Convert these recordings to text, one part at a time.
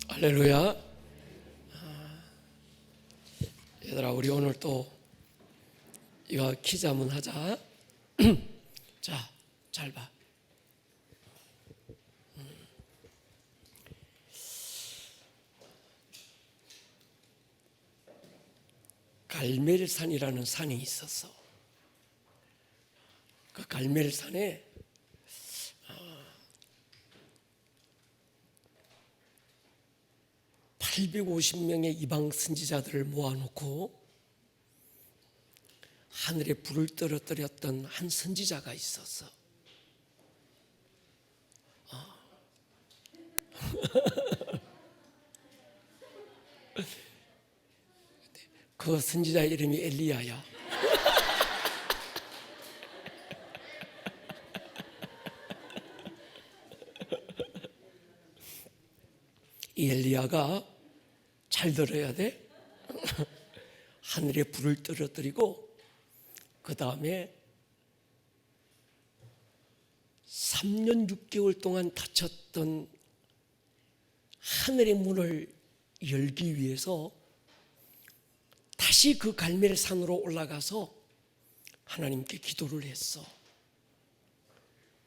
할렐루야. 얘들아, 우리 오늘 또 이거 기자문 하자. 자, 잘 봐. 갈멜산이라는 산이 있었어. 그 갈멜산에 850명의 이방 선지자들을 모아놓고 하늘에 불을 떨어뜨렸던 한 선지자가 있었어. 그 선지자 이름이 엘리야야. 이 엘리야가 잘 들어야 돼. 하늘에 불을 떨어뜨리고 그 다음에 3년 6개월 동안 닫혔던 하늘의 문을 열기 위해서 다시 그 갈멜산으로 올라가서 하나님께 기도를 했어.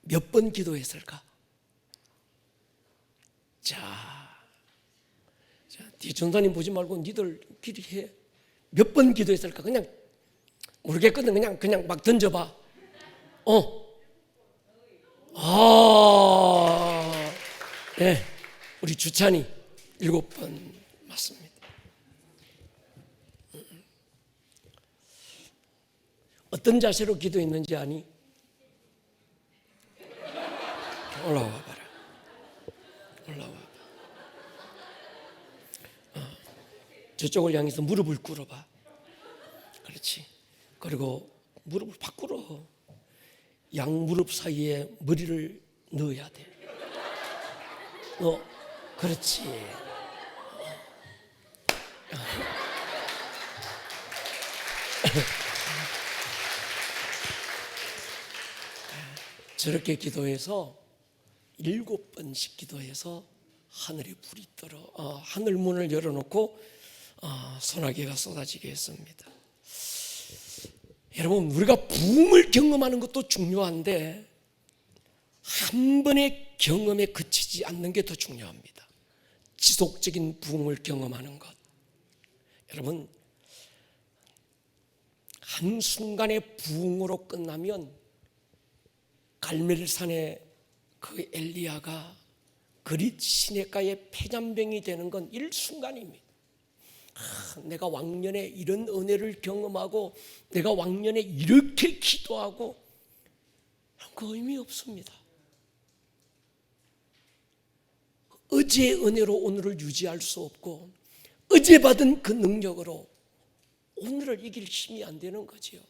몇 번 기도했을까? 자, 뒤전사님 보지 말고 니들끼리 해. 몇 번 기도했을까? 그냥 모르겠거든. 그냥 막 던져봐. 네, 우리 주찬이 7번 맞습니다. 어떤 자세로 기도했는지 아니? 올라와 봐라. 올라와. 저쪽을 향해서 무릎을 꿇어봐. 그렇지. 그리고 무릎을 확 꿇어. 양무릎 사이에 머리를 넣어야 돼. 그렇지. 저렇게 기도해서 7번씩 기도해서 하늘에 불이 떨어 하늘 문을 열어놓고 소나기가 쏟아지게 했습니다. 여러분, 우리가 부흥을 경험하는 것도 중요한데 한 번의 경험에 그치지 않는 게 더 중요합니다. 지속적인 부흥을 경험하는 것. 여러분, 한순간의 부흥으로 끝나면 갈멜산의 그 엘리야가 그릿 시내가의 폐잔병이 되는 건 일순간입니다. 내가 왕년에 이런 은혜를 경험하고 내가 왕년에 이렇게 기도하고 그 의미 없습니다. 어제의 은혜로 오늘을 유지할 수 없고 어제 받은 그 능력으로 오늘을 이길 힘이 안 되는 거지요.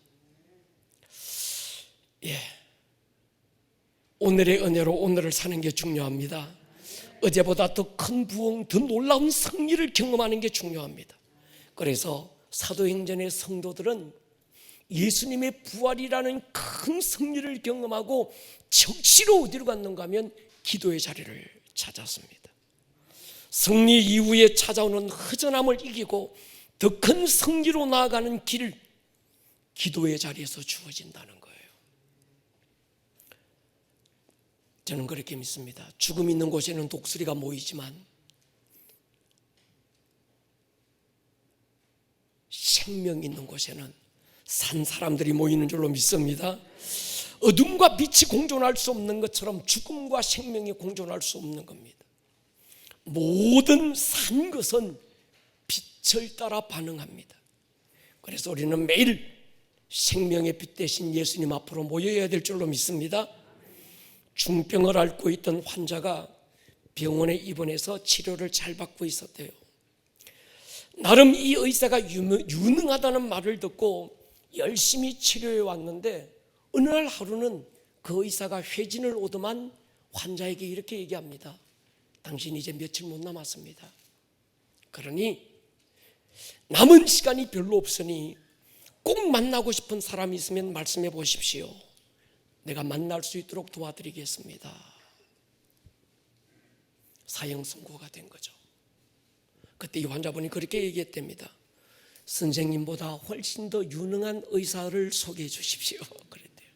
오늘의 은혜로 오늘을 사는 게 중요합니다. 어제보다 더 큰 부흥, 더 놀라운 승리를 경험하는 게 중요합니다. 그래서 사도행전의 성도들은 예수님의 부활이라는 큰 승리를 경험하고 즉시로 어디로 갔는가 하면 기도의 자리를 찾았습니다. 승리 이후에 찾아오는 허전함을 이기고 더 큰 승리로 나아가는 길, 기도의 자리에서 주어진다는 거예요. 저는 그렇게 믿습니다. 죽음 있는 곳에는 독수리가 모이지만 생명 있는 곳에는 산 사람들이 모이는 줄로 믿습니다. 어둠과 빛이 공존할 수 없는 것처럼 죽음과 생명이 공존할 수 없는 겁니다. 모든 산 것은 빛을 따라 반응합니다. 그래서 우리는 매일 생명의 빛 대신 예수님 앞으로 모여야 될 줄로 믿습니다. 중병을 앓고 있던 환자가 병원에 입원해서 치료를 잘 받고 있었대요. 나름 이 의사가 유능하다는 말을 듣고 열심히 치료해 왔는데 어느 날 하루는 그 의사가 회진을 오더만 환자에게 이렇게 얘기합니다. 당신 이제 며칠 못 남았습니다. 그러니 남은 시간이 별로 없으니 꼭 만나고 싶은 사람이 있으면 말씀해 보십시오. 내가 만날 수 있도록 도와드리겠습니다. 사형 선고가 된 거죠. 그때 이 환자분이 그렇게 얘기했답니다. 선생님보다 훨씬 더 유능한 의사를 소개해 주십시오. 그랬대요.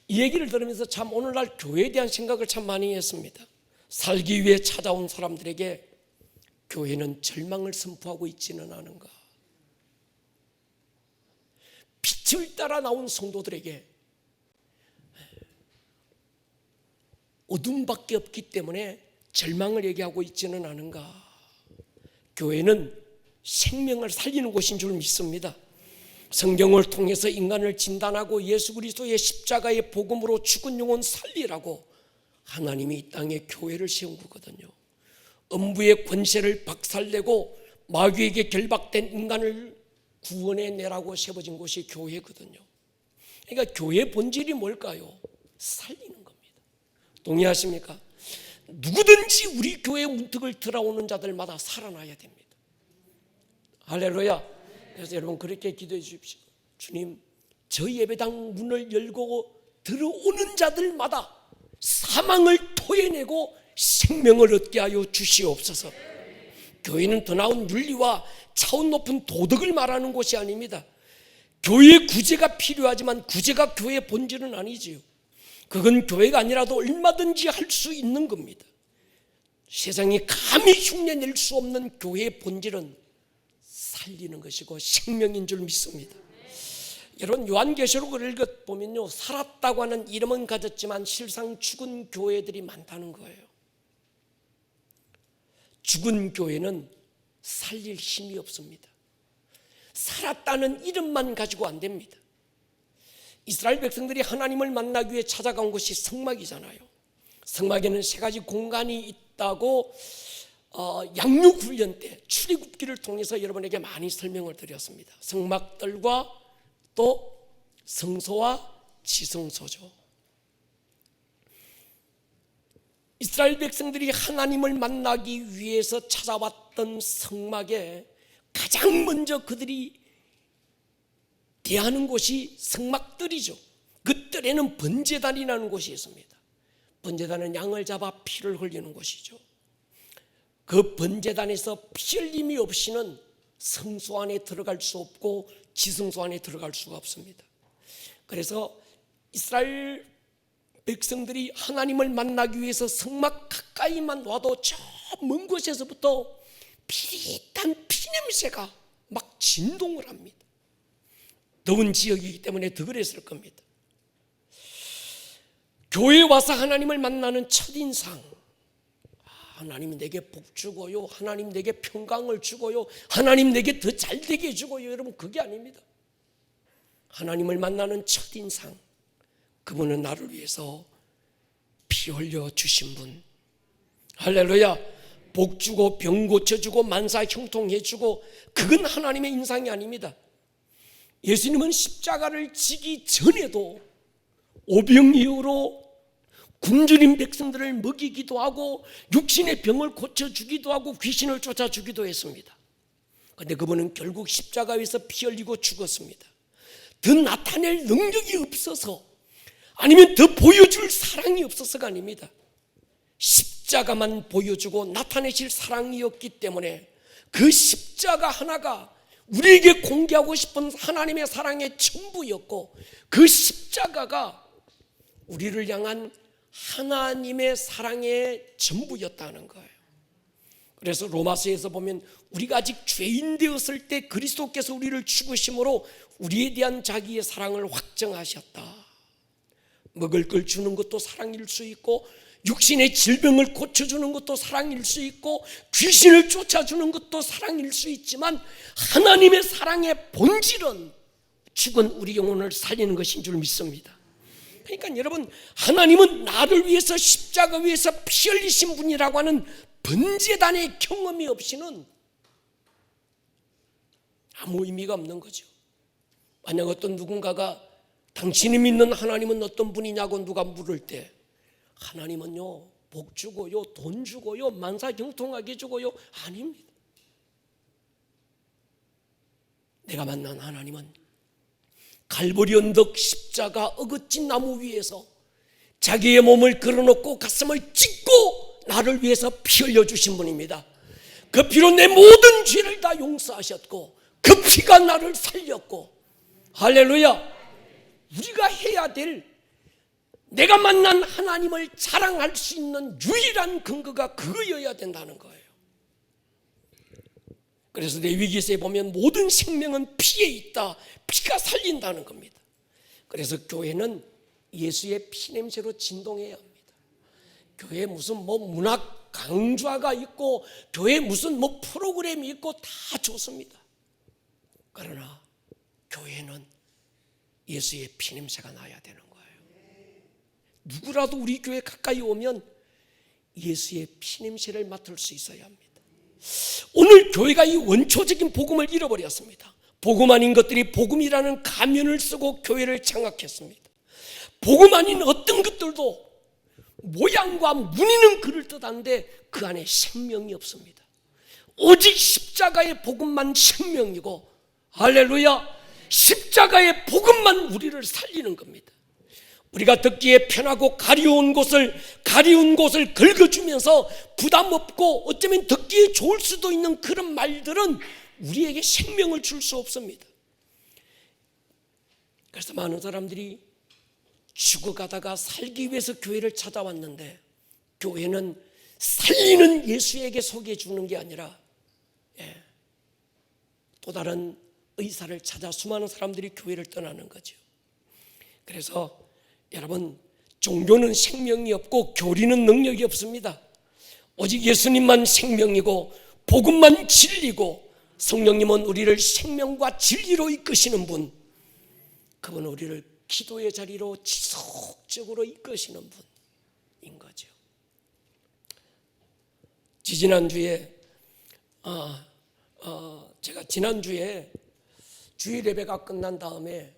이 얘기를 들으면서 참 오늘날 교회에 대한 생각을 참 많이 했습니다. 살기 위해 찾아온 사람들에게 교회는 절망을 선포하고 있지는 않은가. 빛을 따라 나온 성도들에게 어둠밖에 없기 때문에 절망을 얘기하고 있지는 않은가. 교회는 생명을 살리는 곳인 줄 믿습니다. 성경을 통해서 인간을 진단하고 예수 그리스도의 십자가의 복음으로 죽은 영혼 살리라고 하나님이 이 땅에 교회를 세운 거거든요. 음부의 권세를 박살내고 마귀에게 결박된 인간을 구원해내라고 세워진 곳이 교회거든요. 그러니까 교회의 본질이 뭘까요? 살리는 겁니다. 동의하십니까? 누구든지 우리 교회 문턱을 들어오는 자들마다 살아나야 됩니다. 할렐루야. 그래서 여러분 그렇게 기도해 주십시오. 주님, 저 예배당 문을 열고 들어오는 자들마다 사망을 토해내고 생명을 얻게 하여 주시옵소서. 교회는 더 나은 윤리와 차원 높은 도덕을 말하는 곳이 아닙니다. 교회의 구제가 필요하지만 구제가 교회의 본질은 아니지요. 그건 교회가 아니라도 얼마든지 할 수 있는 겁니다. 세상이 감히 흉내낼 수 없는 교회의 본질은 살리는 것이고 생명인 줄 믿습니다. 여러분 요한계시록을 읽어보면요, 살았다고 하는 이름은 가졌지만 실상 죽은 교회들이 많다는 거예요. 죽은 교회는 살릴 힘이 없습니다. 살았다는 이름만 가지고 안 됩니다. 이스라엘 백성들이 하나님을 만나기 위해 찾아간 곳이 성막이잖아요. 성막에는 세 가지 공간이 있다고 양육훈련 때 출애굽기를 통해서 여러분에게 많이 설명을 드렸습니다. 성막들과 또 성소와 지성소죠. 이스라엘 백성들이 하나님을 만나기 위해서 찾아왔던 성막에 가장 먼저 그들이 대하는 곳이 성막들이죠. 그 뜰에는 번제단이라는 곳이 있습니다. 번제단은 양을 잡아 피를 흘리는 곳이죠. 그 번제단에서 피 흘림이 없이는 성소 안에 들어갈 수 없고 지성소 안에 들어갈 수가 없습니다. 그래서 이스라엘 백성들이 하나님을 만나기 위해서 성막 가까이만 와도 저 먼 곳에서부터 비릿한 피냄새가 막 진동을 합니다. 더운 지역이기 때문에 더 그랬을 겁니다. 교회에 와서 하나님을 만나는 첫인상, 하나님 내게 복 주고요, 하나님 내게 평강을 주고요, 하나님 내게 더 잘되게 해주고요. 여러분 그게 아닙니다. 하나님을 만나는 첫인상, 그분은 나를 위해서 피 흘려 주신 분. 할렐루야. 복 주고 병 고쳐주고 만사 형통해주고, 그건 하나님의 인상이 아닙니다. 예수님은 십자가를 지기 전에도 오병이어로 굶주린 백성들을 먹이기도 하고 육신의 병을 고쳐주기도 하고 귀신을 쫓아주기도 했습니다. 그런데 그분은 결국 십자가에서 피 흘리고 죽었습니다. 더 나타낼 능력이 없어서, 아니면 더 보여줄 사랑이 없어서가 아닙니다. 십자가만 보여주고 나타내실 사랑이었기 때문에 그 십자가 하나가 우리에게 공개하고 싶은 하나님의 사랑의 전부였고, 그 십자가가 우리를 향한 하나님의 사랑의 전부였다는 거예요. 그래서 로마서에서 보면 우리가 아직 죄인 되었을 때 그리스도께서 우리를 죽으심으로 우리에 대한 자기의 사랑을 확정하셨다. 먹을 걸 주는 것도 사랑일 수 있고, 육신의 질병을 고쳐주는 것도 사랑일 수 있고, 귀신을 쫓아주는 것도 사랑일 수 있지만, 하나님의 사랑의 본질은 죽은 우리 영혼을 살리는 것인 줄 믿습니다. 그러니까 여러분, 하나님은 나를 위해서 십자가 위에서 피 흘리신 분이라고 하는 번제단의 경험이 없이는 아무 의미가 없는 거죠. 만약 어떤 누군가가 당신이 믿는 하나님은 어떤 분이냐고 누가 물을 때, 하나님은요 복 주고요, 돈 주고요, 만사 형통하게 주고요, 아닙니다. 내가 만난 하나님은 갈보리 언덕 십자가 어긋진 나무 위에서 자기의 몸을 걸어놓고 가슴을 찢고 나를 위해서 피 흘려 주신 분입니다. 그 피로 내 모든 죄를 다 용서하셨고 그 피가 나를 살렸고, 할렐루야. 우리가 해야 될, 내가 만난 하나님을 자랑할 수 있는 유일한 근거가 그거여야 된다는 거예요. 그래서 레위기서에 보면 모든 생명은 피에 있다, 피가 살린다는 겁니다. 그래서 교회는 예수의 피냄새로 진동해야 합니다. 교회에 무슨 문학 강좌가 있고 교회에 무슨 프로그램이 있고 다 좋습니다. 그러나 교회는 예수의 피냄새가 나야 되는 거예요. 누구라도 우리 교회 가까이 오면 예수의 피냄새를 맡을 수 있어야 합니다. 오늘 교회가 이 원초적인 복음을 잃어버렸습니다. 복음 아닌 것들이 복음이라는 가면을 쓰고 교회를 장악했습니다. 복음 아닌 어떤 것들도 모양과 무늬는 그럴듯한데 그 안에 생명이 없습니다. 오직 십자가의 복음만 생명이고, 할렐루야, 십자가의 복음만 우리를 살리는 겁니다. 우리가 듣기에 편하고 가리운 곳을 긁어주면서 부담 없고 어쩌면 듣기에 좋을 수도 있는 그런 말들은 우리에게 생명을 줄 수 없습니다. 그래서 많은 사람들이 죽어가다가 살기 위해서 교회를 찾아왔는데, 교회는 살리는 예수에게 소개해 주는 게 아니라 또 다른 의사를 찾아 수많은 사람들이 교회를 떠나는 거죠. 그래서 여러분, 종교는 생명이 없고 교리는 능력이 없습니다. 오직 예수님만 생명이고 복음만 진리고, 성령님은 우리를 생명과 진리로 이끄시는 분, 그분은 우리를 기도의 자리로 지속적으로 이끄시는 분인 거죠. 지난주에 제가 지난주에 주일 예배가 끝난 다음에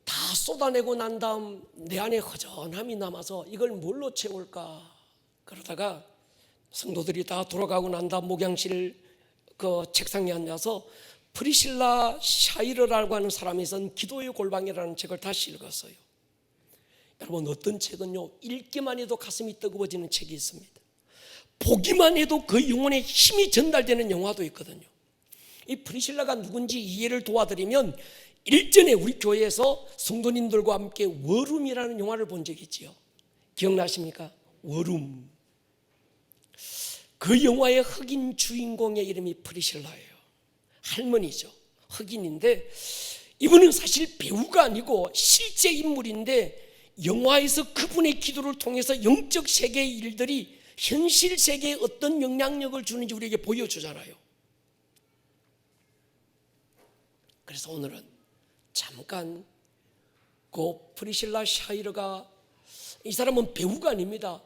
다 쏟아내고 난 다음 내 안에 허전함이 남아서 이걸 뭘로 채울까 그러다가 성도들이 다 돌아가고 난 다음 목양실 그 책상에 앉아서 프리실라 샤이르라고 하는 사람이 쓴 기도의 골방이라는 책을 다시 읽었어요. 여러분, 어떤 책은요, 읽기만 해도 가슴이 뜨거워지는 책이 있습니다. 보기만 해도 그 영혼의 힘이 전달되는 영화도 있거든요. 이 프리실라가 누군지 이해를 도와드리면, 일전에 우리 교회에서 성도님들과 함께 워룸이라는 영화를 본 적이 있지요. 기억나십니까? 워룸. 그 영화의 흑인 주인공의 이름이 프리실라예요. 할머니죠. 흑인인데 이분은 사실 배우가 아니고 실제 인물인데, 영화에서 그분의 기도를 통해서 영적 세계의 일들이 현실 세계에 어떤 영향력을 주는지 우리에게 보여주잖아요. 그래서 오늘은 잠깐 그 프리실라 샤이르가, 이 사람은 배우가 아닙니다.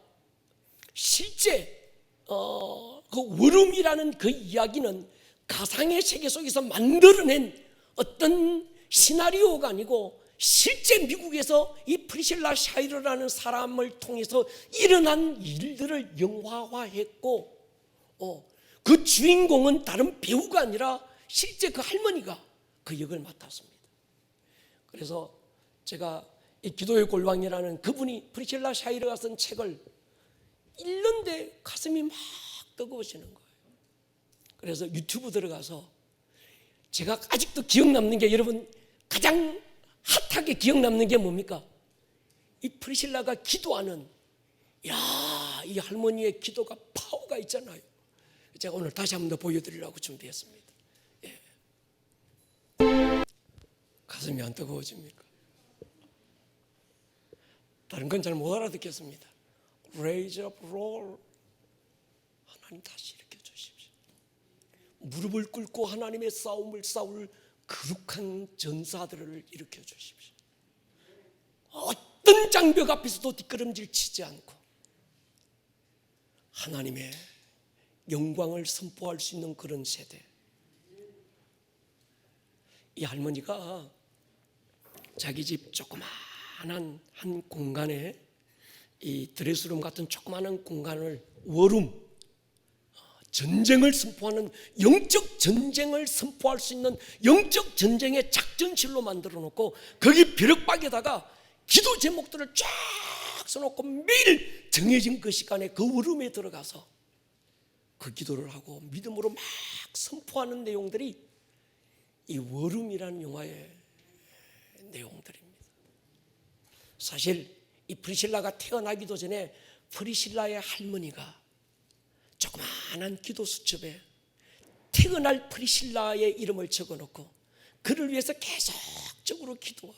실제 그 워룸이라는 그 이야기는 가상의 세계 속에서 만들어낸 어떤 시나리오가 아니고 실제 미국에서 이 프리실라 샤이르라는 사람을 통해서 일어난 일들을 영화화했고, 그 주인공은 다른 배우가 아니라 실제 그 할머니가 그 역을 맡았습니다. 그래서 제가 이 기도의 골방이라는 그분이 프리실라 샤이르가 쓴 책을 읽는데 가슴이 막 뜨거워지는 거예요. 그래서 유튜브 들어가서 제가 아직도 기억 남는 게, 여러분 가장 핫하게 기억 남는 게 뭡니까? 이 프리실라가 기도하는, 이 할머니의 기도가 파워가 있잖아요. 제가 오늘 다시 한 번 더 보여드리려고 준비했습니다. 가슴이 안 뜨거워집니까? 다른 건 잘 못 알아듣겠습니다. Raise up, roll. 하나님 다시 일으켜 주십시오. 무릎을 꿇고 하나님의 싸움을 싸울 거룩한 전사들을 일으켜 주십시오. 어떤 장벽 앞에서도 뒷걸음질 치지 않고 하나님의 영광을 선포할 수 있는 그런 세대. 이 할머니가 자기 집 조그마한 한 공간에, 이 드레스룸 같은 조그마한 공간을 워룸, 전쟁을 선포하는, 영적 전쟁을 선포할 수 있는 영적 전쟁의 작전실로 만들어 놓고 거기 벼락박에다가 기도 제목들을 쫙 써놓고 매일 정해진 그 시간에 그 워룸에 들어가서 그 기도를 하고 믿음으로 막 선포하는 내용들이 이 워룸이라는 영화의 내용들입니다. 사실 이 프리실라가 태어나기도 전에 프리실라의 할머니가 조그마한 기도 수첩에 태어날 프리실라의 이름을 적어놓고 그를 위해서 계속적으로 기도하고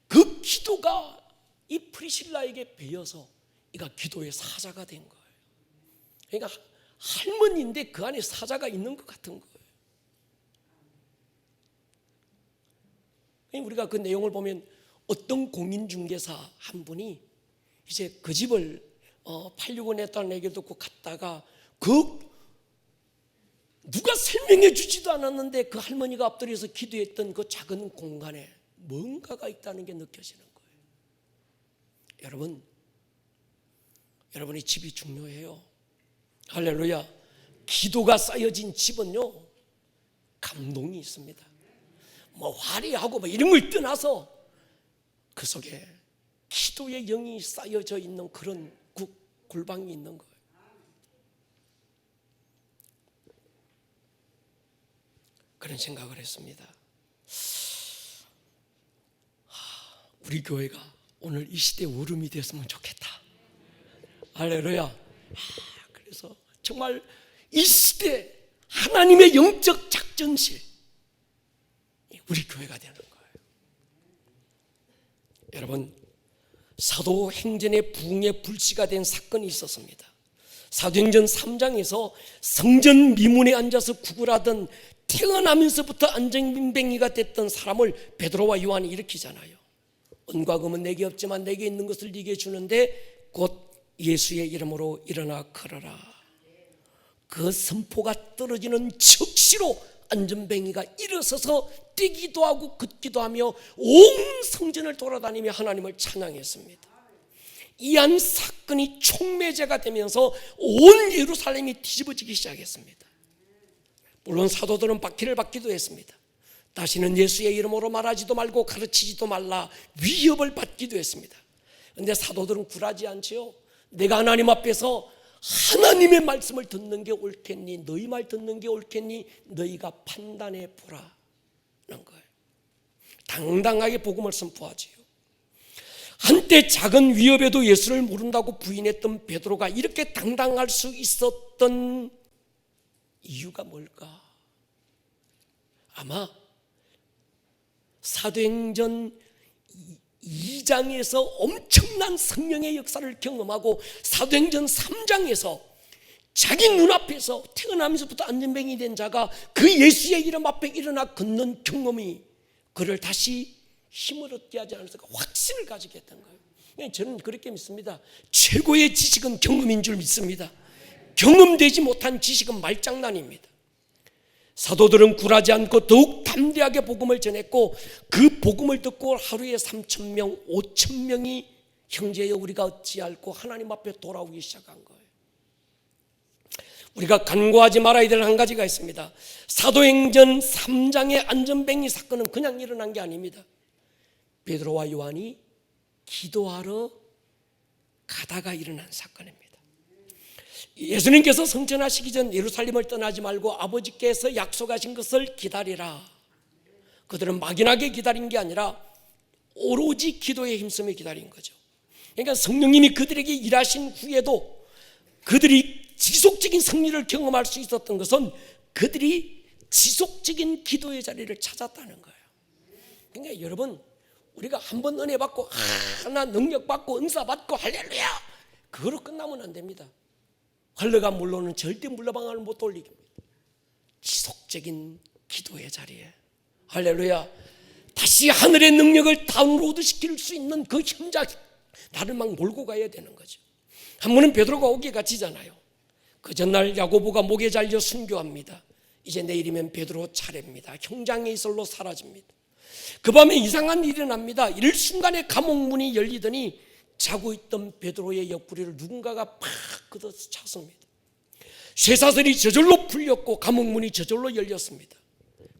그 기도가 이 프리실라에게 배어서 이가 기도의 사자가 된 거예요. 그러니까 할머니인데 그 안에 사자가 있는 것 같은 거예요. 우리가 그 내용을 보면 어떤 공인중개사 한 분이 이제 그 집을 팔려고 냈다는 얘기를 듣고 갔다가 누가 설명해 주지도 않았는데 그 할머니가 엎드려서 기도했던 그 작은 공간에 뭔가가 있다는 게 느껴지는 거예요. 여러분의 집이 중요해요. 할렐루야. 기도가 쌓여진 집은요 감동이 있습니다. 뭐 화려하고 뭐 이런 걸 떠나서 그 속에 기도의 영이 쌓여져 있는 그런 골방이 있는 거예요. 그런 생각을 했습니다. 우리 교회가 오늘 이 시대의 울음이 됐으면 좋겠다. 할렐루야. 그래서 정말 이 시대 하나님의 영적 작전실 우리 교회가 되는 거예요. 여러분, 사도행전의 부흥의 불씨가 된 사건이 있었습니다. 사도행전 3장에서 성전 미문에 앉아서 구걸하던 태어나면서부터 안전뱅이가 됐던 사람을 베드로와 요한이 일으키잖아요. 은과 금은 내게 없지만 내게 있는 것을 네게 주는데 곧 예수의 이름으로 일어나 걸어라. 그 선포가 떨어지는 즉시로 안전뱅이가 일어서서 뛰기도 하고 걷기도 하며 온 성전을 돌아다니며 하나님을 찬양했습니다. 이 한 사건이 촉매제가 되면서 온 예루살렘이 뒤집어지기 시작했습니다. 물론 사도들은 박해를 받기도 했습니다. 다시는 예수의 이름으로 말하지도 말고 가르치지도 말라 위협을 받기도 했습니다. 그런데 사도들은 굴하지 않지요. 내가 하나님 앞에서 하나님의 말씀을 듣는 게 옳겠니? 너희 말 듣는 게 옳겠니? 너희가 판단해 보라는 거예요. 당당하게 복음을 선포하지요. 한때 작은 위협에도 예수를 모른다고 부인했던 베드로가 이렇게 당당할 수 있었던 이유가 뭘까? 아마 사도행전 2장에서 엄청난 성령의 역사를 경험하고 사도행전 3장에서 자기 눈앞에서 태어나면서부터 안전뱅이 된 자가 그 예수의 이름 앞에 일어나 걷는 경험이 그를 다시 힘을 얻게 하지 않았을까 확신을 가지게 했던 거예요. 저는 그렇게 믿습니다. 최고의 지식은 경험인 줄 믿습니다. 경험되지 못한 지식은 말장난입니다. 사도들은 굴하지 않고 더욱 담대하게 복음을 전했고 그 복음을 듣고 하루에 3,000명, 5,000명이 형제여 우리가 어찌할꼬 하나님 앞에 돌아오기 시작한 거예요. 우리가 간과하지 말아야 될 한 가지가 있습니다. 사도행전 3장의 안전뱅이 사건은 그냥 일어난 게 아닙니다. 베드로와 요한이 기도하러 가다가 일어난 사건입니다. 예수님께서 성천하시기 전 예루살렘을 떠나지 말고 아버지께서 약속하신 것을 기다리라. 그들은 막연하게 기다린 게 아니라 오로지 기도에 힘쓰며 기다린 거죠. 그러니까 성령님이 그들에게 일하신 후에도 그들이 지속적인 승리를 경험할 수 있었던 것은 그들이 지속적인 기도의 자리를 찾았다는 거예요. 그러니까 여러분, 우리가 한번 은혜 받고 하나 능력 받고 은사 받고 할렐루야 그거로 끝나면 안 됩니다. 흘러간 물로는 절대 물러방아를 못 돌리게 합니다. 지속적인 기도의 자리에 할렐루야 다시 하늘의 능력을 다운로드시킬 수 있는 그 현장 나를 막 몰고 가야 되는 거죠. 한 번은 베드로가 오기에 갇히잖아요. 그 전날 야고보가 목에 잘려 순교합니다. 이제 내일이면 베드로 차례입니다. 형장의 이슬로 사라집니다. 그 밤에 이상한 일이 일어납니다. 일순간에 감옥문이 열리더니 자고 있던 베드로의 옆구리를 누군가가 팍 걷어서 찼습니다. 쇠사슬이 저절로 풀렸고 감옥문이 저절로 열렸습니다.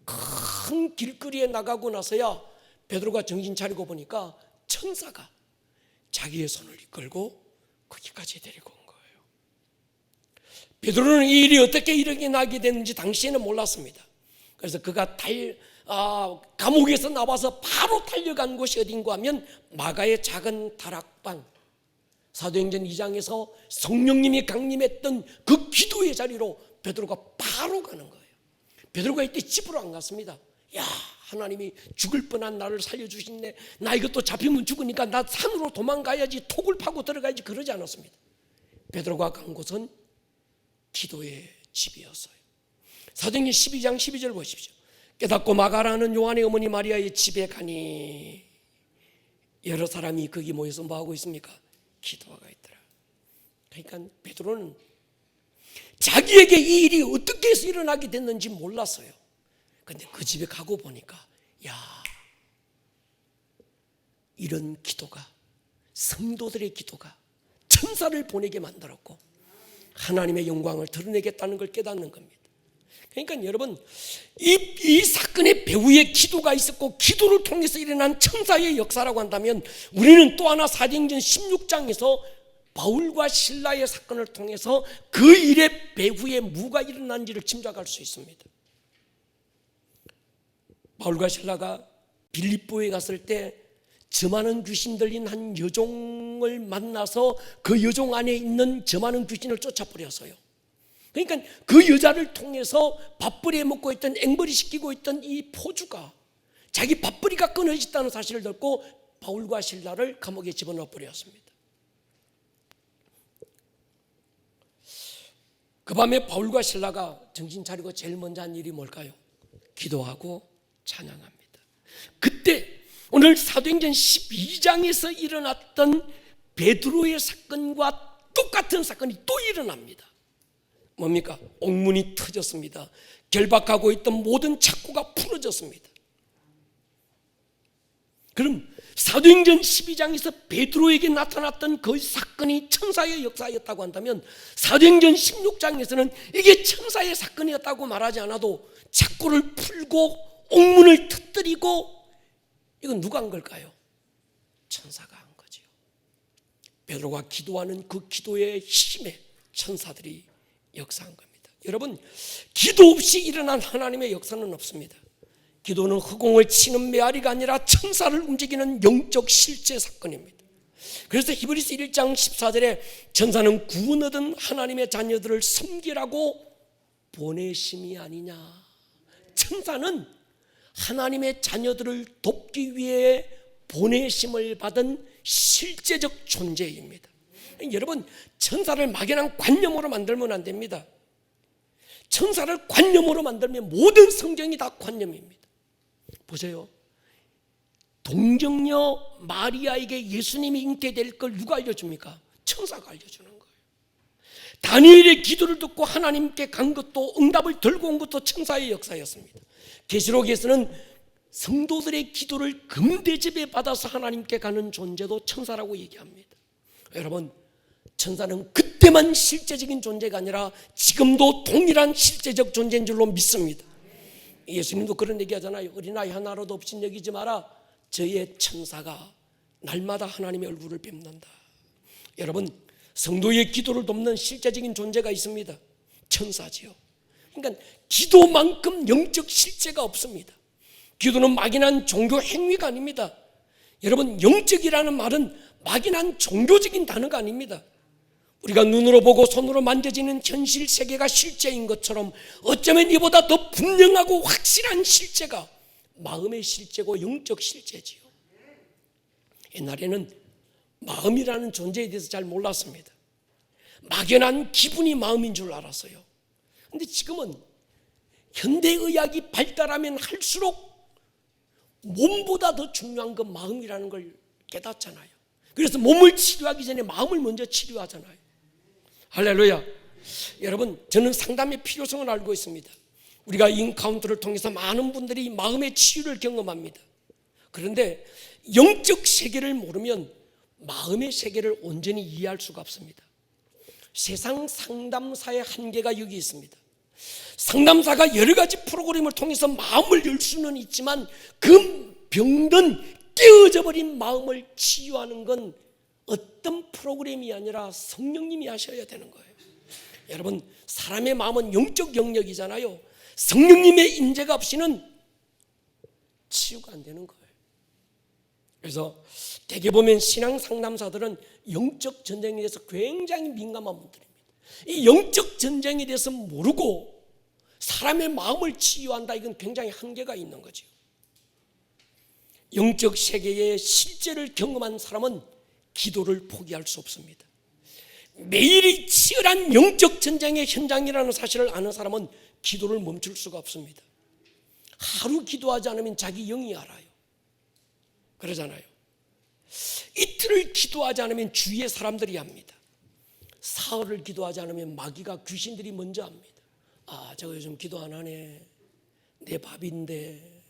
큰 길거리에 나가고 나서야 베드로가 정신 차리고 보니까 천사가 자기의 손을 이끌고 거기까지 데리고 온 거예요. 베드로는 이 일이 어떻게 일어나게 됐는지 당시에는 몰랐습니다. 그래서 그가 감옥에서 나와서 바로 달려간 곳이 어딘가 하면 마가의 작은 다락방, 사도행전 2장에서 성령님이 강림했던 그 기도의 자리로 베드로가 바로 가는 거예요. 베드로가 이때 집으로 안 갔습니다. 야, 하나님이 죽을 뻔한 나를 살려주신네, 나 이것도 잡히면 죽으니까 나 산으로 도망가야지, 톡을 파고 들어가야지, 그러지 않았습니다. 베드로가 간 곳은 기도의 집이었어요. 사도행전 12장 12절 보십시오. 깨닫고 마가라는 요한의 어머니 마리아의 집에 가니 여러 사람이 거기 모여서 뭐하고 있습니까? 기도하고 있더라. 그러니까 베드로는 자기에게 이 일이 어떻게 해서 일어나게 됐는지 몰랐어요. 그런데 그 집에 가고 보니까 이런 기도가, 성도들의 기도가 천사를 보내게 만들었고 하나님의 영광을 드러내겠다는 걸 깨닫는 겁니다. 그러니까 여러분, 이 사건의 배후에 기도가 있었고 기도를 통해서 일어난 천사의 역사라고 한다면, 우리는 또 하나 사도행전 16장에서 바울과 실라의 사건을 통해서 그 일의 배후에 뭐가 일어난지를 짐작할 수 있습니다. 바울과 실라가 빌립보에 갔을 때 저 많은 귀신 들린 한 여종을 만나서 그 여종 안에 있는 저 많은 귀신을 쫓아버렸어요. 그러니까 그 여자를 통해서 밥벌이에 먹고 있던, 앵벌이 시키고 있던 이 포주가 자기 밥벌이가 끊어졌다는 사실을 듣고 바울과 실라를 감옥에 집어넣어 버렸습니다. 그 밤에 바울과 실라가 정신 차리고 제일 먼저 한 일이 뭘까요? 기도하고 찬양합니다. 그때 오늘 사도행전 12장에서 일어났던 베드로의 사건과 똑같은 사건이 또 일어납니다. 뭡니까? 옥문이 터졌습니다. 결박하고 있던 모든 착고가 풀어졌습니다. 그럼 사도행전 12장에서 베드로에게 나타났던 그 사건이 천사의 역사였다고 한다면, 사도행전 16장에서는 이게 천사의 사건이었다고 말하지 않아도 착고를 풀고 옥문을 터뜨리고, 이건 누가 한 걸까요? 천사가 한 거죠. 베드로가 기도하는 그 기도의 힘에 천사들이 역사한 겁니다. 여러분, 기도 없이 일어난 하나님의 역사는 없습니다. 기도는 허공을 치는 메아리가 아니라 천사를 움직이는 영적 실제 사건입니다. 그래서 히브리서 1장 14절에 천사는 구원 얻은 하나님의 자녀들을 섬기라고 보내심이 아니냐. 천사는 하나님의 자녀들을 돕기 위해 보내심을 받은 실제적 존재입니다. 여러분, 천사를 막연한 관념으로 만들면 안 됩니다. 천사를 관념으로 만들면 모든 성경이 다 관념입니다. 보세요. 동정녀 마리아에게 예수님이 잉태될 걸 누가 알려줍니까? 천사가 알려주는 거예요. 다니엘의 기도를 듣고 하나님께 간 것도, 응답을 들고 온 것도 천사의 역사였습니다. 계시록에서는 성도들의 기도를 금대접에 받아서 하나님께 가는 존재도 천사라고 얘기합니다. 여러분, 천사는 그때만 실제적인 존재가 아니라 지금도 동일한 실제적 존재인 줄로 믿습니다. 예수님도 그런 얘기 하잖아요. 어린아이 하나라도 없인 여기지 마라. 저의 천사가 날마다 하나님의 얼굴을 뵙는다. 여러분, 성도의 기도를 돕는 실제적인 존재가 있습니다. 천사지요. 그러니까 기도만큼 영적 실제가 없습니다. 기도는 막연한 종교 행위가 아닙니다. 여러분, 영적이라는 말은 막연한 종교적인 단어가 아닙니다. 우리가 눈으로 보고 손으로 만져지는 현실 세계가 실제인 것처럼 어쩌면 이보다 더 분명하고 확실한 실제가 마음의 실제고 영적 실제지요. 옛날에는 마음이라는 존재에 대해서 잘 몰랐습니다. 막연한 기분이 마음인 줄 알았어요. 그런데 지금은 현대의학이 발달하면 할수록 몸보다 더 중요한 건 마음이라는 걸 깨닫잖아요. 그래서 몸을 치료하기 전에 마음을 먼저 치료하잖아요. 할렐루야. 여러분, 저는 상담의 필요성을 알고 있습니다. 우리가 인카운트를 통해서 많은 분들이 마음의 치유를 경험합니다. 그런데 영적 세계를 모르면 마음의 세계를 온전히 이해할 수가 없습니다. 세상 상담사의 한계가 여기 있습니다. 상담사가 여러 가지 프로그램을 통해서 마음을 열 수는 있지만 그 병든 깨어져 버린 마음을 치유하는 건 어떤 프로그램이 아니라 성령님이 하셔야 되는 거예요. 여러분, 사람의 마음은 영적 영역이잖아요. 성령님의 임재가 없이는 치유가 안 되는 거예요. 그래서 대개 보면 신앙 상담사들은 영적 전쟁에 대해서 굉장히 민감한 분들입니다. 이 영적 전쟁에 대해서 모르고 사람의 마음을 치유한다, 이건 굉장히 한계가 있는 거죠. 영적 세계의 실제를 경험한 사람은 기도를 포기할 수 없습니다. 매일이 치열한 영적 전쟁의 현장이라는 사실을 아는 사람은 기도를 멈출 수가 없습니다. 하루 기도하지 않으면 자기 영이 알아요. 그러잖아요. 이틀을 기도하지 않으면 주위의 사람들이 합니다. 사흘을 기도하지 않으면 마귀가, 귀신들이 먼저 합니다. 아, 저거 요즘 기도 안 하네. 내 밥인데.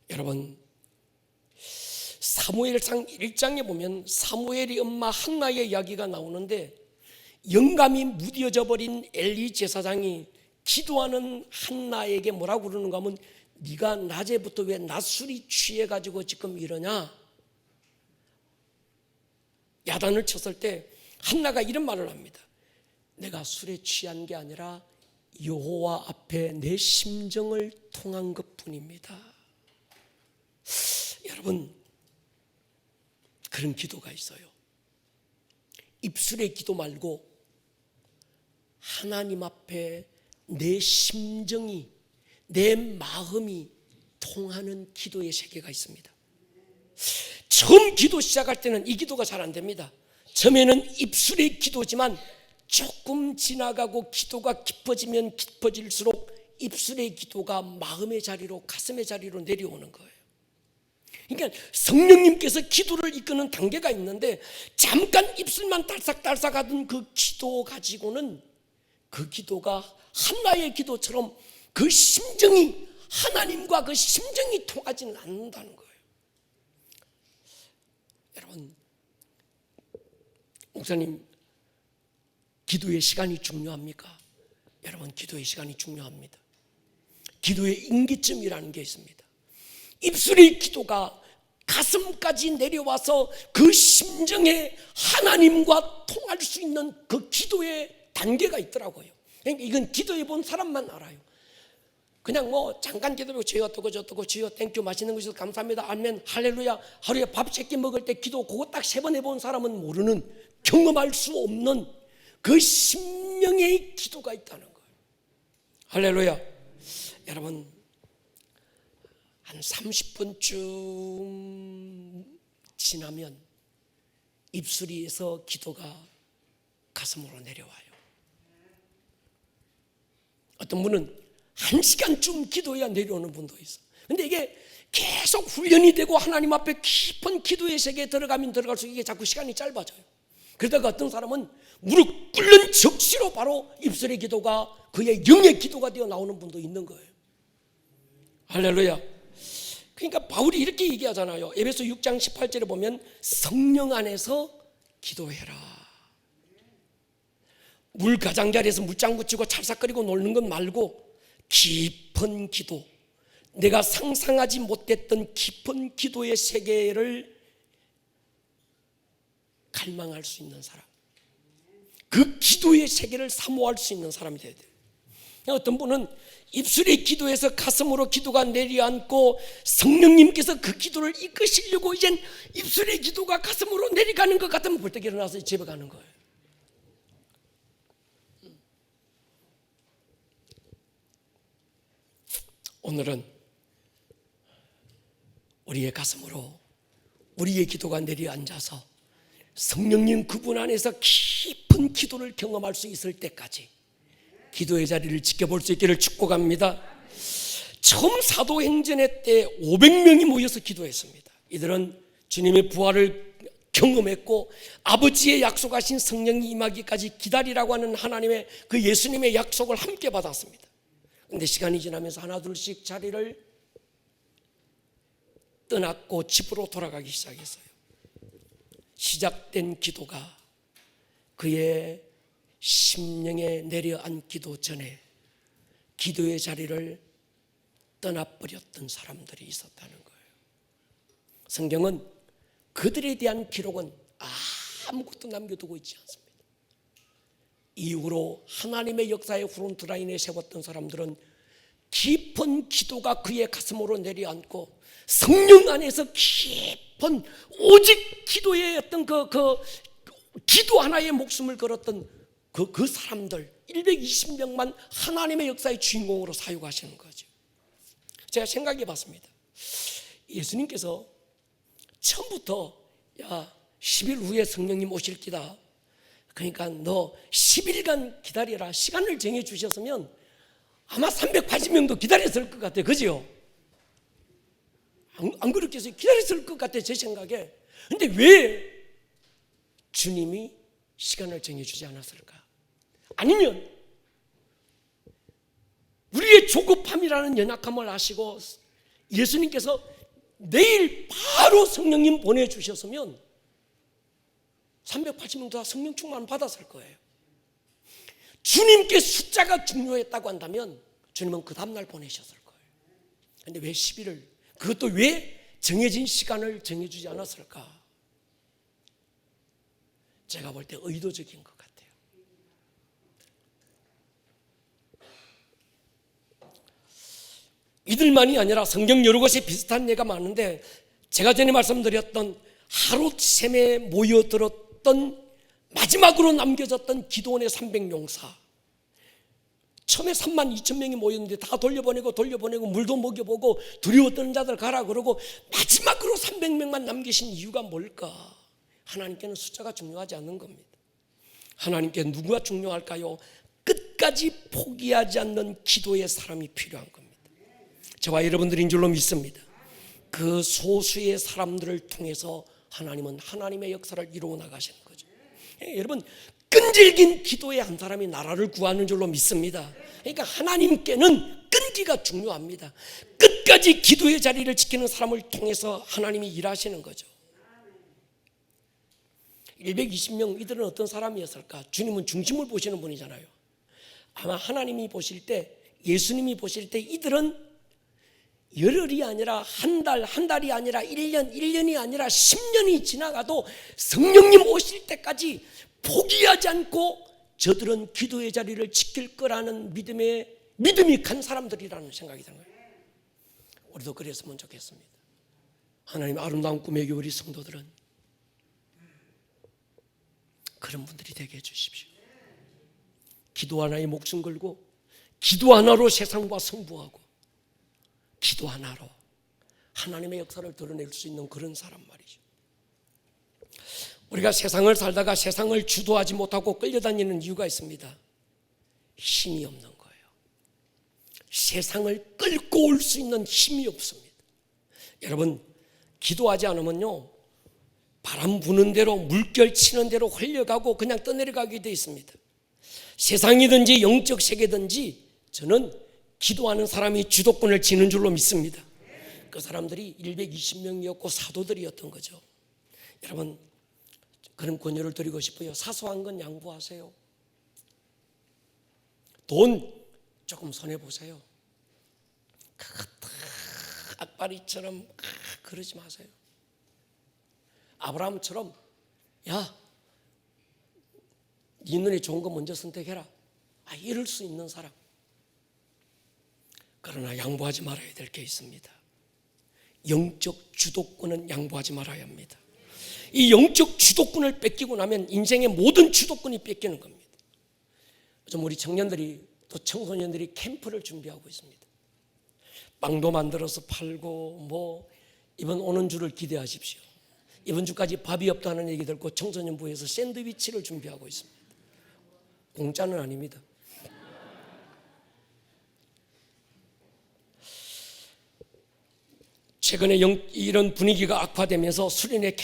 여러분, 사무엘상 1장에 보면 사무엘이 엄마 한나의 이야기가 나오는데, 영감이 무뎌져 버린 엘리 제사장이 기도하는 한나에게 뭐라고 그러는가 하면, 네가 낮에부터 왜 낮술이 취해가지고 지금 이러냐, 야단을 쳤을 때 한나가 이런 말을 합니다. 내가 술에 취한 게 아니라 여호와 앞에 내 심정을 통한 것뿐입니다. 여러분, 그런 기도가 있어요. 입술의 기도 말고 하나님 앞에 내 심정이, 내 마음이 통하는 기도의 세계가 있습니다. 처음 기도 시작할 때는 이 기도가 잘 안 됩니다. 처음에는 입술의 기도지만 조금 지나가고 기도가 깊어지면 깊어질수록 입술의 기도가 마음의 자리로, 가슴의 자리로 내려오는 거예요. 그러니까 성령님께서 기도를 이끄는 단계가 있는데, 잠깐 입술만 딸싹딸싹 하던 그 기도 가지고는 그 기도가 한나의 기도처럼 그 심정이, 하나님과 그 심정이 통하지는 않는다는 거예요. 여러분, 목사님, 기도의 시간이 중요합니까? 여러분, 기도의 시간이 중요합니다. 기도의 임기점이라는 게 있습니다. 입술의 기도가 가슴까지 내려와서 그 심정에 하나님과 통할 수 있는 그 기도의 단계가 있더라고요. 그러니까 이건 기도해 본 사람만 알아요. 그냥 뭐 잠깐 기도하고 주여 어떻고 저떻고 주여 땡큐 맛있는 거 주셔서 감사합니다 아멘 할렐루야 하루에 밥 3끼 먹을 때 기도 그거 딱 3번 해본 사람은 모르는, 경험할 수 없는 그 심령의 기도가 있다는 거예요. 할렐루야. 여러분, 한 30분쯤 지나면 입술에서 기도가 가슴으로 내려와요. 어떤 분은 1시간쯤 기도해야 내려오는 분도 있어. 근데 이게 계속 훈련이 되고 하나님 앞에 깊은 기도의 세계에 들어가면 들어갈수록 이게 자꾸 시간이 짧아져요. 그러다가 어떤 사람은 무릎 꿇는 적시로 바로 입술의 기도가 그의 영의 기도가 되어 나오는 분도 있는 거예요. 할렐루야. 그러니까 바울이 이렇게 얘기하잖아요. 에베소 6장 18절에 보면 성령 안에서 기도해라. 물 가장자리에서 물장 붙이고 찰싹거리고 놀는 것 말고 깊은 기도, 내가 상상하지 못했던 깊은 기도의 세계를 갈망할 수 있는 사람, 그 기도의 세계를 사모할 수 있는 사람이 돼야 돼요. 어떤 분은 입술의 기도에서 가슴으로 기도가 내려앉고 성령님께서 그 기도를 이끄시려고 이젠 입술의 기도가 가슴으로 내려가는 것 같으면 벌떡 일어나서 집에 가는 거예요. 오늘은 우리의 가슴으로 우리의 기도가 내려앉아서 성령님 그분 안에서 깊은 기도를 경험할 수 있을 때까지 기도의 자리를 지켜볼 수 있기를 축복합니다. 처음 사도행전의 때 500명이 모여서 기도했습니다. 이들은 주님의 부활을 경험했고 아버지의 약속하신 성령이 임하기까지 기다리라고 하는 하나님의 그 예수님의 약속을 함께 받았습니다. 그런데 시간이 지나면서 하나 둘씩 자리를 떠났고 집으로 돌아가기 시작했어요. 시작된 기도가 그의 심령에 내려앉기도 전에 기도의 자리를 떠나버렸던 사람들이 있었다는 거예요. 성경은 그들에 대한 기록은 아무것도 남겨두고 있지 않습니다. 이후로 하나님의 역사의 프론트라인에 세웠던 사람들은 깊은 기도가 그의 가슴으로 내려앉고 성령 안에서 깊은 오직 기도의 어떤 기도 하나에 목숨을 걸었던 그 사람들 120명만 하나님의 역사의 주인공으로 사용하시는 거죠. 제가 생각해 봤습니다. 예수님께서 처음부터 10일 후에 성령님 오실 기다, 그러니까 너 10일간 기다려라, 시간을 정해 주셨으면 아마 380명도 기다렸을 것 같아요. 그죠? 안 그렇겠어요? 기다렸을 것 같아요, 제 생각에. 근데 왜 주님이 시간을 정해주지 않았을까? 아니면 우리의 조급함이라는 연약함을 아시고 예수님께서 내일 바로 성령님 보내주셨으면 380명도 다 성령 충만을 받았을 거예요. 주님께 숫자가 중요했다고 한다면 주님은 그 다음날 보내셨을 거예요. 그런데 왜 10일을, 그것도 왜 정해진 시간을 정해주지 않았을까? 제가 볼 때 의도적인 것 같아요. 이들만이 아니라 성경 여러 곳에 비슷한 예가 많은데, 제가 전에 말씀드렸던 하룻셈에 모여들었던 마지막으로 남겨졌던 기도원의 300용사, 처음에 32,000명이 모였는데 다 돌려보내고 물도 먹여보고 두려워 떠는 자들 가라 그러고 마지막으로 300명만 남기신 이유가 뭘까? 하나님께는 숫자가 중요하지 않는 겁니다. 하나님께 누구가 중요할까요? 끝까지 포기하지 않는 기도의 사람이 필요한 겁니다. 저와 여러분들인 줄로 믿습니다. 그 소수의 사람들을 통해서 하나님은 하나님의 역사를 이루어 나가시는 거죠. 여러분, 끈질긴 기도의 한 사람이 나라를 구하는 줄로 믿습니다. 그러니까 하나님께는 끈기가 중요합니다. 끝까지 기도의 자리를 지키는 사람을 통해서 하나님이 일하시는 거죠. 120명, 이들은 어떤 사람이었을까? 주님은 중심을 보시는 분이잖아요. 아마 하나님이 보실 때, 예수님이 보실 때 이들은 열흘이 아니라 한 달이 아니라 1년이 아니라 10년이 지나가도 성령님 오실 때까지 포기하지 않고 저들은 기도의 자리를 지킬 거라는 믿음이 간 사람들이라는 생각이 드는 거예요. 우리도 그랬으면 좋겠습니다. 하나님 아름다운 꿈의 교회 우리 성도들은 그런 분들이 되게 해주십시오. 기도 하나에 목숨 걸고 기도 하나로 세상과 승부하고 기도 하나로 하나님의 역사를 드러낼 수 있는 그런 사람 말이죠. 우리가 세상을 살다가 세상을 주도하지 못하고 끌려다니는 이유가 있습니다. 힘이 없는 거예요. 세상을 끌고 올 수 있는 힘이 없습니다. 여러분, 기도하지 않으면요, 바람 부는 대로 물결 치는 대로 흘려가고 그냥 떠내려가게 되어 있습니다. 세상이든지 영적 세계든지 저는 기도하는 사람이 주도권을 지는 줄로 믿습니다. 그 사람들이 120명이었고 사도들이었던 거죠. 여러분, 그런 권유를 드리고 싶어요. 사소한 건 양보하세요. 돈 조금 손해보세요. 악바리처럼 그러지 마세요. 아브라함처럼 야, 네 눈에 좋은 거 먼저 선택해라, 이럴 수 있는 사람. 그러나 양보하지 말아야 될 게 있습니다. 영적 주도권은 양보하지 말아야 합니다. 이 영적 주도권을 뺏기고 나면 인생의 모든 주도권이 뺏기는 겁니다. 요즘 우리 청년들이 또 청소년들이 캠프를 준비하고 있습니다. 빵도 만들어서 팔고 이번 오는 주를 기대하십시오. 이번 주까지 밥이 없다는 얘기 듣고 청소년부에서 샌드위치를 준비하고 있습니다. 공짜는 아닙니다. 최근에 이런 분위기가 악화되면서 수련회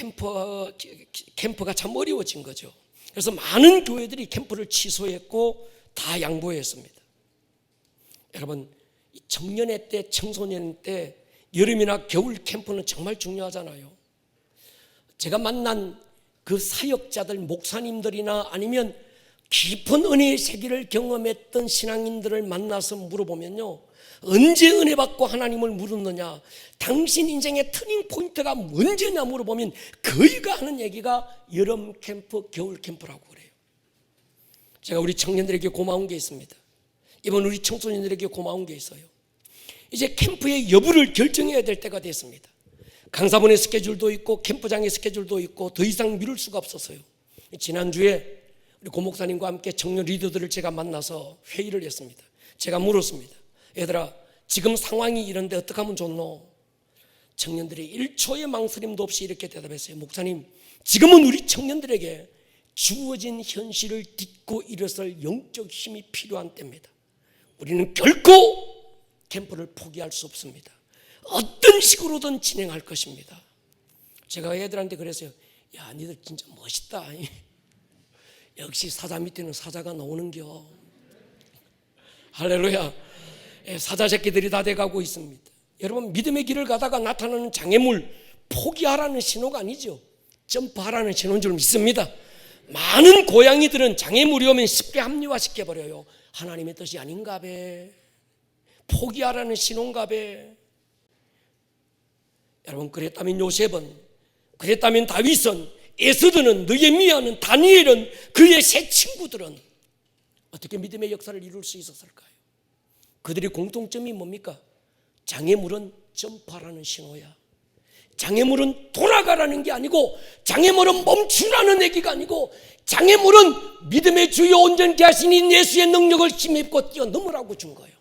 캠프가 참 어려워진 거죠. 그래서 많은 교회들이 캠프를 취소했고 다 양보했습니다. 여러분, 청년회 때, 청소년 때, 여름이나 겨울 캠프는 정말 중요하잖아요. 제가 만난 그 사역자들, 목사님들이나 아니면 깊은 은혜의 세계를 경험했던 신앙인들을 만나서 물어보면요, 언제 은혜 받고 하나님을 물었느냐, 당신 인생의 터닝 포인트가 언제냐 물어보면 거의가 하는 얘기가 여름 캠프, 겨울 캠프라고 그래요. 제가 우리 청년들에게 고마운 게 있습니다. 이번 우리 청소년들에게 고마운 게 있어요. 이제 캠프의 여부를 결정해야 될 때가 됐습니다. 강사본의 스케줄도 있고 캠프장의 스케줄도 있고 더 이상 미룰 수가 없었어요. 지난주에 우리 고 목사님과 함께 청년 리더들을 제가 만나서 회의를 했습니다. 제가 물었습니다. 얘들아, 지금 상황이 이런데 어떻게 하면 좋노? 청년들이 1초의 망설임도 없이 이렇게 대답했어요. 목사님, 지금은 우리 청년들에게 주어진 현실을 딛고 일어설 영적 힘이 필요한 때입니다. 우리는 결코 캠프를 포기할 수 없습니다. 어떤 식으로든 진행할 것입니다. 제가 애들한테 그랬어요. 야, 니들 진짜 멋있다. 역시 사자 밑에는 사자가 나오는겨. 할렐루야. 사자 새끼들이 다 돼가고 있습니다. 여러분, 믿음의 길을 가다가 나타나는 장애물, 포기하라는 신호가 아니죠. 점프하라는 신호인 줄 믿습니다. 많은 고양이들은 장애물이 오면 쉽게 합리화시켜버려요. 하나님의 뜻이 아닌가 배, 포기하라는 신호인가 배. 여러분, 그랬다면 요셉은, 그랬다면 다윗은, 에스더는, 느헤미야는, 다니엘은, 그의 세 친구들은 어떻게 믿음의 역사를 이룰 수 있었을까요? 그들의 공통점이 뭡니까? 장애물은 점프하라는 신호야. 장애물은 돌아가라는 게 아니고, 장애물은 멈추라는 얘기가 아니고, 장애물은 믿음의 주요 온전케 하시는 예수의 능력을 힘입고 뛰어넘으라고 준 거예요.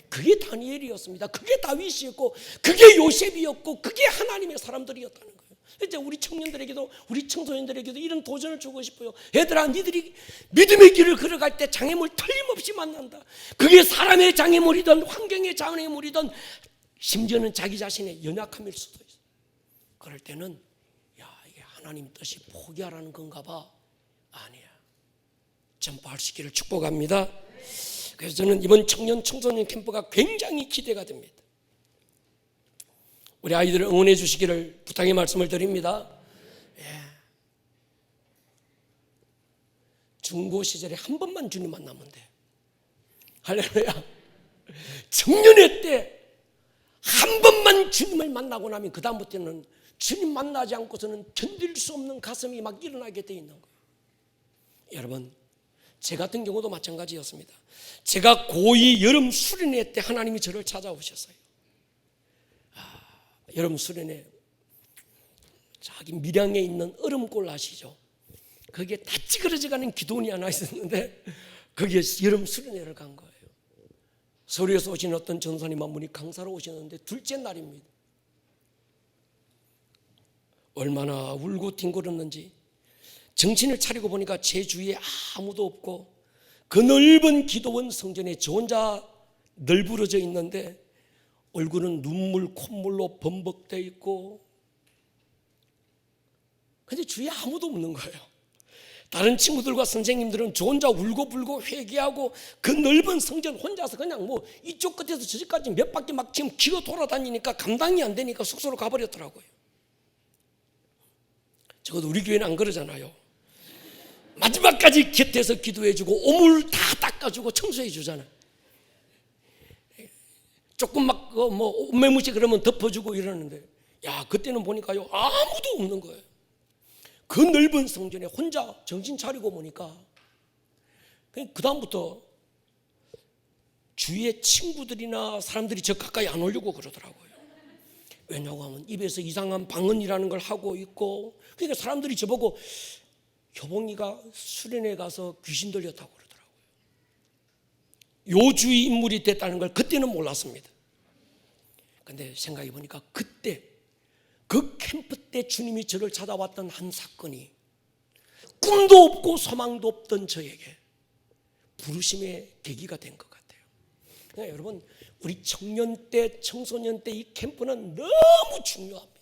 그게 다니엘이었습니다. 그게 다윗이었고, 그게 요셉이었고, 그게 하나님의 사람들이었다는 거예요. 이제 우리 청년들에게도, 우리 청소년들에게도 이런 도전을 주고 싶어요. 얘들아, 니들이 믿음의 길을 걸어갈 때 장애물 틀림없이 만난다. 그게 사람의 장애물이든 환경의 장애물이든 심지어는 자기 자신의 연약함일 수도 있어요. 그럴 때는 야, 이게 하나님 뜻이 포기하라는 건가 봐. 아니야. 점프할 수 있기를 축복합니다. 그래서 저는 이번 청소년 캠프가 굉장히 기대가 됩니다. 우리 아이들을 응원해 주시기를 부탁의 말씀을 드립니다. 중고 시절에 한 번만 주님 만나면 돼. 할렐루야. 청년회 때 한 번만 주님을 만나고 나면 그 다음부터는 주님 만나지 않고서는 견딜 수 없는 가슴이 막 일어나게 돼 있는 거예요. 여러분, 제 같은 경우도 마찬가지였습니다. 제가 고2 여름 수련회 때 하나님이 저를 찾아오셨어요. 여름 수련회, 자기 밀양에 있는 얼음골 아시죠? 거기에 다 찌그러져가는 기도원이 하나 있었는데 거기에 여름 수련회를 간 거예요. 서울에서 오신 어떤 전사님 한 분이 강사로 오셨는데 둘째 날입니다. 얼마나 울고 뒹굴었는지 정신을 차리고 보니까 제 주위에 아무도 없고 그 넓은 기도원 성전에 저 혼자 널브러져 있는데 얼굴은 눈물, 콧물로 범벅되어 있고, 근데 주위에 아무도 없는 거예요. 다른 친구들과 선생님들은 저 혼자 울고불고 회개하고 그 넓은 성전 혼자서 그냥 뭐 이쪽 끝에서 저쪽까지 몇 바퀴 막 지금 기어 돌아다니니까 감당이 안 되니까 숙소로 가버렸더라고요. 적어도 우리 교회는 안 그러잖아요. 마지막까지 곁에서 기도해주고 오물 다 닦아주고 청소해주잖아요. 조금 막 뭐 옷매무시 그러면 덮어주고 이러는데, 야, 그때는 보니까요 아무도 없는 거예요. 그 넓은 성전에 혼자 정신 차리고 보니까 그 다음부터 주위의 친구들이나 사람들이 저 가까이 안 오려고 그러더라고요. 왜냐고 하면 입에서 이상한 방언이라는 걸 하고 있고, 그러니까 사람들이 저보고 효봉이가 수련회 가서 귀신 들렸다고 그러더라고요. 요주의 인물이 됐다는 걸 그때는 몰랐습니다. 근데 생각해 보니까 그때 그 캠프 때 주님이 저를 찾아왔던 한 사건이 꿈도 없고 소망도 없던 저에게 부르심의 계기가 된 것 같아요. 그러니까 여러분, 우리 청년 때, 청소년 때 이 캠프는 너무 중요합니다.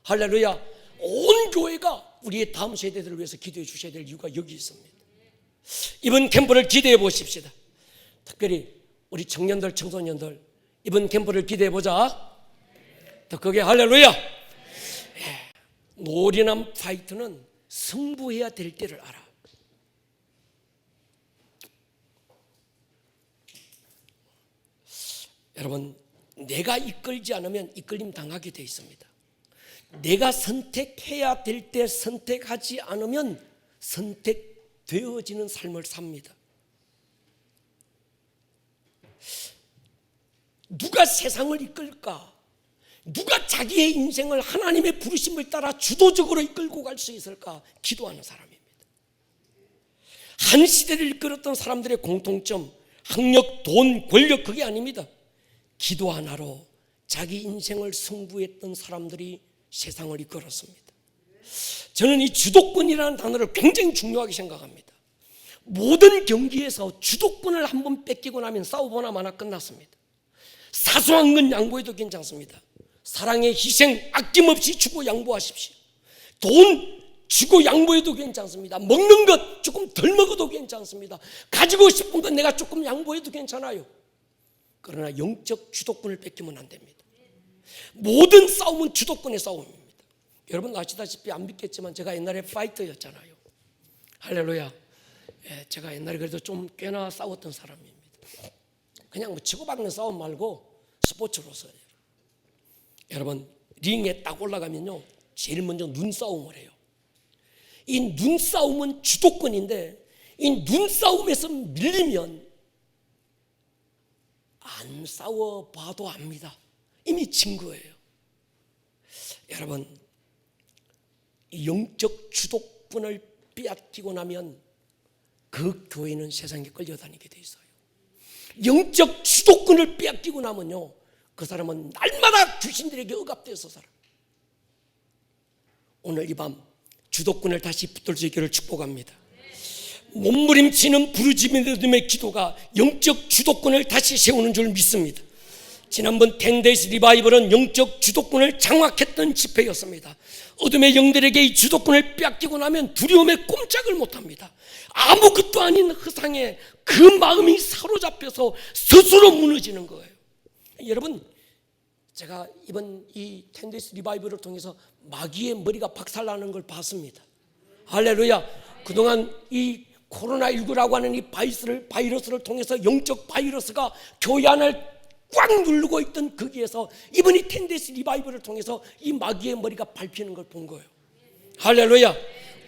할렐루야. 온 교회가 우리의 다음 세대들을 위해서 기도해 주셔야 될 이유가 여기 있습니다. 이번 캠프를 기대해 보십시다. 특별히 우리 청년들, 청소년들 이번 캠프를 기대해 보자. 더 크게 할렐루야. 놀이남 파이트는 승부해야 될 때를 알아. 여러분, 내가 이끌지 않으면 이끌림 당하게 돼 있습니다. 내가 선택해야 될 때 선택하지 않으면 선택되어지는 삶을 삽니다. 누가 세상을 이끌까? 누가 자기의 인생을 하나님의 부르심을 따라 주도적으로 이끌고 갈 수 있을까? 기도하는 사람입니다. 한 시대를 이끌었던 사람들의 공통점, 학력, 돈, 권력, 그게 아닙니다. 기도 하나로 자기 인생을 승부했던 사람들이 세상을 이끌었습니다. 저는 이 주도권이라는 단어를 굉장히 중요하게 생각합니다. 모든 경기에서 주도권을 한번 뺏기고 나면 싸우거나 마나 끝났습니다. 사소한 건 양보해도 괜찮습니다. 사랑의 희생 아낌없이 주고 양보하십시오. 돈 주고 양보해도 괜찮습니다. 먹는 것 조금 덜 먹어도 괜찮습니다. 가지고 싶은 건 내가 조금 양보해도 괜찮아요. 그러나 영적 주도권을 뺏기면 안 됩니다. 모든 싸움은 주도권의 싸움입니다. 여러분 아시다시피 안 믿겠지만 제가 옛날에 파이터였잖아요. 할렐루야. 제가 옛날에 그래도 좀 꽤나 싸웠던 사람입니다. 그냥 뭐 치고받는 싸움 말고 스포츠로서요. 여러분 링에 딱 올라가면요 제일 먼저 눈싸움을 해요. 이 눈싸움은 주도권인데 이 눈싸움에서 밀리면 안 싸워봐도 압니다. 이미 진 거예요. 여러분 영적 주도권을 빼앗기고 나면 그 교회는 세상에 끌려다니게 돼 있어요. 영적 주도권을 빼앗기고 나면요 그 사람은 날마다 귀신들에게 억압돼서 살아요. 오늘 이 밤 주도권을 다시 붙들 수 있기를 축복합니다. 몸부림치는 부르짖음의 기도가 영적 주도권을 다시 세우는 줄 믿습니다. 지난번 10days 리바이벌은 영적 주도권을 장악했던 집회였습니다. 어둠의 영들에게 이 주도권을 빼앗기고 나면 두려움에 꼼짝을 못합니다. 아무것도 아닌 허상에 그 마음이 사로잡혀서 스스로 무너지는 거예요. 여러분 제가 이번 이 10days 리바이벌을 통해서 마귀의 머리가 박살나는 걸 봤습니다. 할렐루야. 그동안 이 코로나19라고 하는 이 바이러스를 통해서 영적 바이러스가 교회 안을 꽉 누르고 있던 거기에서 이번 이 10days 리바이벌을 통해서 이 마귀의 머리가 밟히는 걸 본 거예요. 할렐루야.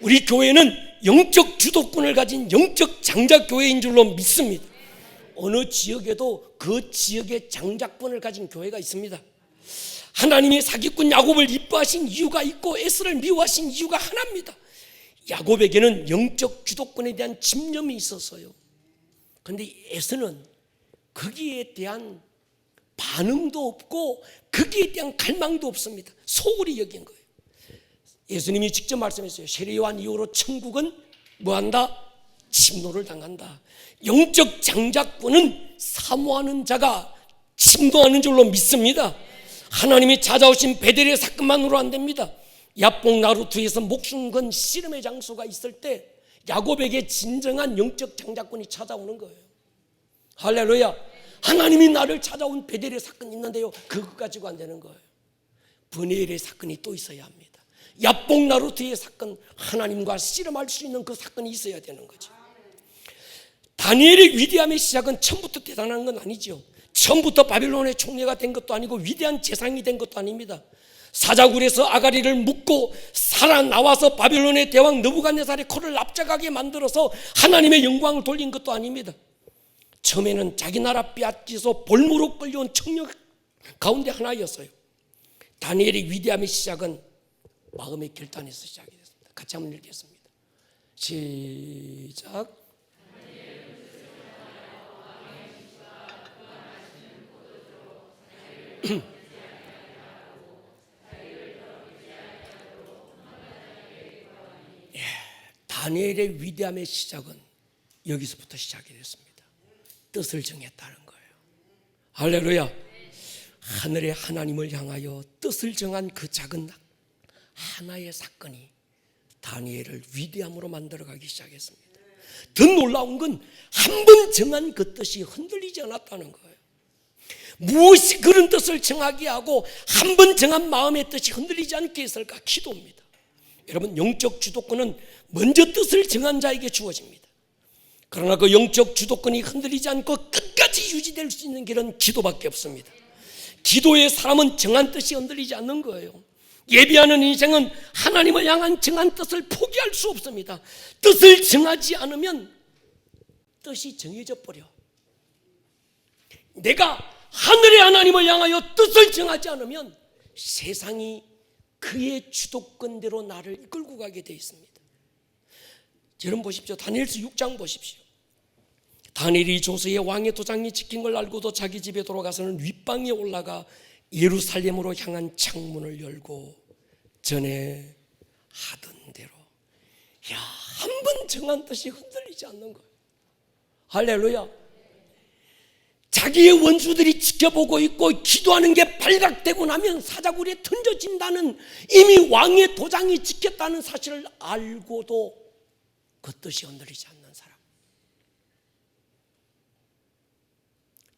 우리 교회는 영적 주도권을 가진 영적 장자교회인 줄로 믿습니다. 어느 지역에도 그 지역의 장자권을 가진 교회가 있습니다. 하나님이 사기꾼 야곱을 이뻐하신 이유가 있고 에스를 미워하신 이유가 하나입니다. 야곱에게는 영적 주도권에 대한 집념이 있었어요. 그런데 에스는 거기에 대한 반응도 없고 거기에 대한 갈망도 없습니다. 소홀히 여긴 거예요. 예수님이 직접 말씀했어요. 세례요한 이후로 천국은 뭐한다? 침노를 당한다. 영적 장자권은 사모하는 자가 침노하는 줄로 믿습니다. 하나님이 찾아오신 베델의 사건만으로 안 됩니다. 야복 나루트에서 목숨 건 씨름의 장소가 있을 때 야곱에게 진정한 영적 장자권이 찾아오는 거예요. 할렐루야. 하나님이 나를 찾아온 베델의 사건이 있는데요 그거 가지고 안 되는 거예요. 브니엘의 사건이 또 있어야 합니다. 야복 나루트의 사건, 하나님과 씨름할 수 있는 그 사건이 있어야 되는 거죠. 다니엘의 위대함의 시작은 처음부터 대단한 건 아니죠. 처음부터 바빌론의 총리가 된 것도 아니고 위대한 재상이 된 것도 아닙니다. 사자굴에서 아가리를 묶고 살아나와서 바빌론의 대왕 느부갓네살의 코를 납작하게 만들어서 하나님의 영광을 돌린 것도 아닙니다. 처음에는 자기 나라 빼앗기서 볼모로 끌려온 청년 가운데 하나였어요. 다니엘의 위대함의 시작은 마음의 결단에서 시작이 됐습니다. 같이 한번 읽겠습니다. 시작. 다니엘의 위대함의 시작은 여기서부터 시작이 됐습니다. 뜻을 정했다는 거예요. 할렐루야. 하늘의 하나님을 향하여 뜻을 정한 그 작은 하나의 사건이 다니엘을 위대함으로 만들어가기 시작했습니다. 더 놀라운 건 한 번 정한 그 뜻이 흔들리지 않았다는 거예요. 무엇이 그런 뜻을 정하게 하고 한 번 정한 마음의 뜻이 흔들리지 않게 했을까? 기도입니다. 여러분 영적 주도권은 먼저 뜻을 정한 자에게 주어집니다. 그러나 그 영적 주도권이 흔들리지 않고 끝까지 유지될 수 있는 길은 기도밖에 없습니다. 기도의 사람은 정한 뜻이 흔들리지 않는 거예요. 예비하는 인생은 하나님을 향한 정한 뜻을 포기할 수 없습니다. 뜻을 정하지 않으면 뜻이 정해져 버려. 내가 하늘의 하나님을 향하여 뜻을 정하지 않으면 세상이 그의 주도권대로 나를 이끌고 가게 되어 있습니다. 여러분 보십시오. 다니엘서 6장 보십시오. 다니엘이 조서의 왕의 도장이 찍힌 걸 알고도 자기 집에 돌아가서는 윗방에 올라가 예루살렘으로 향한 창문을 열고 전에 하던 대로, 한 번 정한 뜻이 흔들리지 않는 거예요. 할렐루야. 자기의 원수들이 지켜보고 있고 기도하는 게 발각되고 나면 사자굴에 던져진다는, 이미 왕의 도장이 찍혔다는 사실을 알고도 그 뜻이 흔들리지 않는 사람,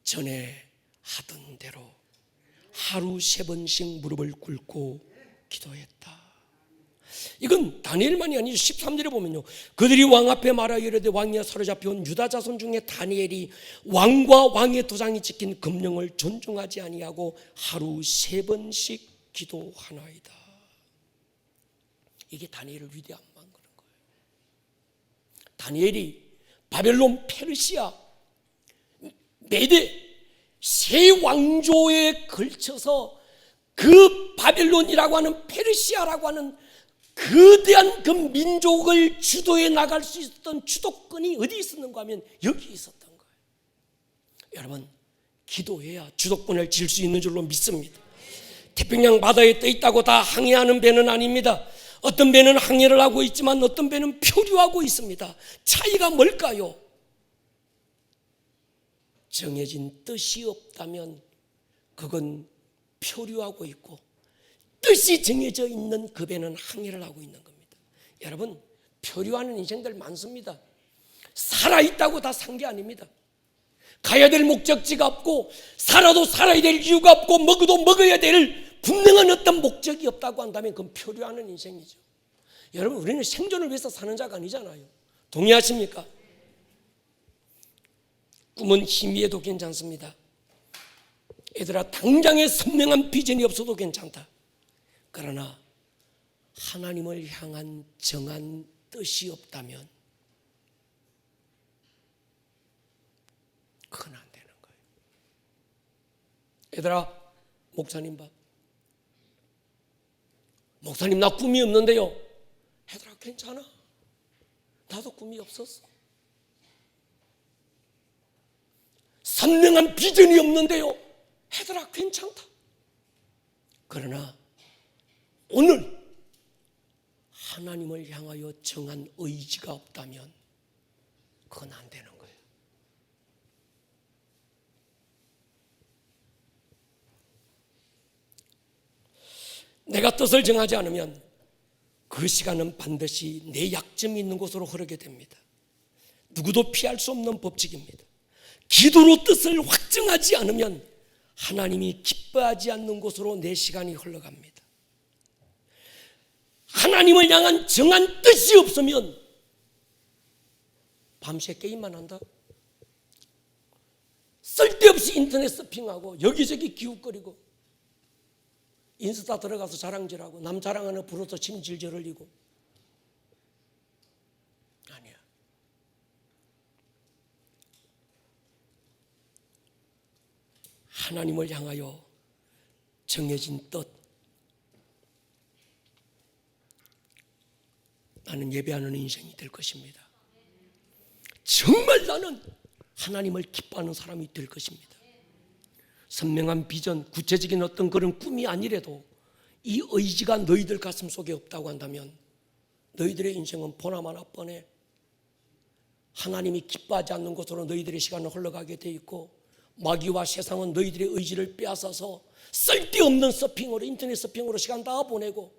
전에 하던 대로 하루 3번씩 무릎을 꿇고 기도했다. 이건 다니엘만이 아니죠. 13절에 보면요, 그들이 왕 앞에 말하여 이르되 왕이여 사로잡혀온 유다 자손 중에 다니엘이 왕과 왕의 도장이 찍힌 금령을 존중하지 아니하고 하루 3번씩 기도하나이다. 이게 다니엘을 위대한 만드는 거예요. 다니엘이 바벨론, 페르시아, 메대 세 왕조에 걸쳐서 그 바벨론이라고 하는, 페르시아라고 하는 거대한 그 민족을 주도해 나갈 수 있었던 주도권이 어디 있었는가 하면 여기 있었던 거예요. 여러분, 기도해야 주도권을 질 수 있는 줄로 믿습니다. 태평양 바다에 떠 있다고 다 항해하는 배는 아닙니다. 어떤 배는 항해를 하고 있지만 어떤 배는 표류하고 있습니다. 차이가 뭘까요? 정해진 뜻이 없다면 그건 표류하고 있고, 뜻이 정해져 있는 그 배는 항해를 하고 있는 겁니다. 여러분, 표류하는 인생들 많습니다. 살아있다고 다 산 게 아닙니다. 가야 될 목적지가 없고, 살아도 살아야 될 이유가 없고, 먹어도 먹어야 될 분명한 어떤 목적이 없다고 한다면 그건 표류하는 인생이죠. 여러분, 우리는 생존을 위해서 사는 자가 아니잖아요. 동의하십니까? 꿈은 희미해도 괜찮습니다. 얘들아, 당장의 선명한 비전이 없어도 괜찮다. 그러나 하나님을 향한 정한 뜻이 없다면 그건 안 되는 거예요. 얘들아, 목사님 봐. 목사님, 나 꿈이 없는데요. 얘들아, 괜찮아. 나도 꿈이 없었어. 선명한 비전이 없는데요. 얘들아, 괜찮다. 그러나 오늘 하나님을 향하여 정한 의지가 없다면 그건 안 되는 거예요. 내가 뜻을 정하지 않으면 그 시간은 반드시 내 약점이 있는 곳으로 흐르게 됩니다. 누구도 피할 수 없는 법칙입니다. 기도로 뜻을 확정하지 않으면 하나님이 기뻐하지 않는 곳으로 내 시간이 흘러갑니다. 하나님을 향한 정한 뜻이 없으면 밤새 게임만 한다. 쓸데없이 인터넷 서핑하고 여기저기 기웃거리고 인스타 들어가서 자랑질하고 남 자랑하는 부러서 침 질질 흘리고. 아니야. 하나님을 향하여 정해진 뜻, 나는 예배하는 인생이 될 것입니다. 정말 나는 하나님을 기뻐하는 사람이 될 것입니다. 선명한 비전, 구체적인 어떤 그런 꿈이 아니래도 이 의지가 너희들 가슴 속에 없다고 한다면 너희들의 인생은 보나마나 뻔해. 하나님이 기뻐하지 않는 곳으로 너희들의 시간은 흘러가게 돼 있고, 마귀와 세상은 너희들의 의지를 빼앗아서 쓸데없는 서핑으로, 인터넷 서핑으로 시간 다 보내고,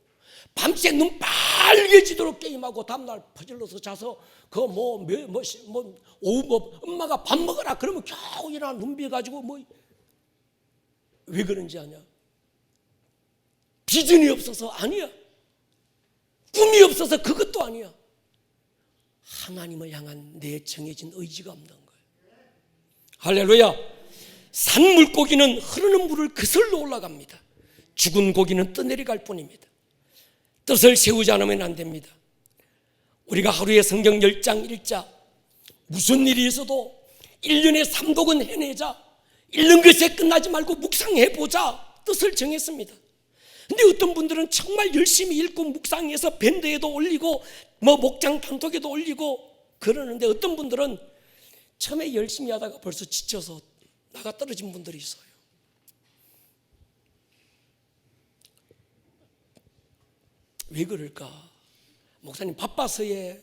밤새 눈 빨개지도록 게임하고 다음날 퍼질러서 자서 그 오후 엄마가 밥 먹어라 그러면 겨우 일어나 눈 비가지고 왜 그런지 아냐? 비전이 없어서 아니야. 꿈이 없어서 그것도 아니야. 하나님을 향한 내 정해진 의지가 없는 거예요. 할렐루야. 산 물고기는 흐르는 물을 거슬러 올라갑니다. 죽은 고기는 떠내려갈 뿐입니다. 뜻을 세우지 않으면 안 됩니다. 우리가 하루에 성경 10장 1자 무슨 일이 있어도 1년에 3독은 해내자, 읽는 것에 끝나지 말고 묵상해보자 뜻을 정했습니다. 근데 어떤 분들은 정말 열심히 읽고 묵상해서 밴드에도 올리고 목장 단톡에도 올리고 그러는데, 어떤 분들은 처음에 열심히 하다가 벌써 지쳐서 나가 떨어진 분들이 있어요. 왜 그럴까? 목사님 바빠서예,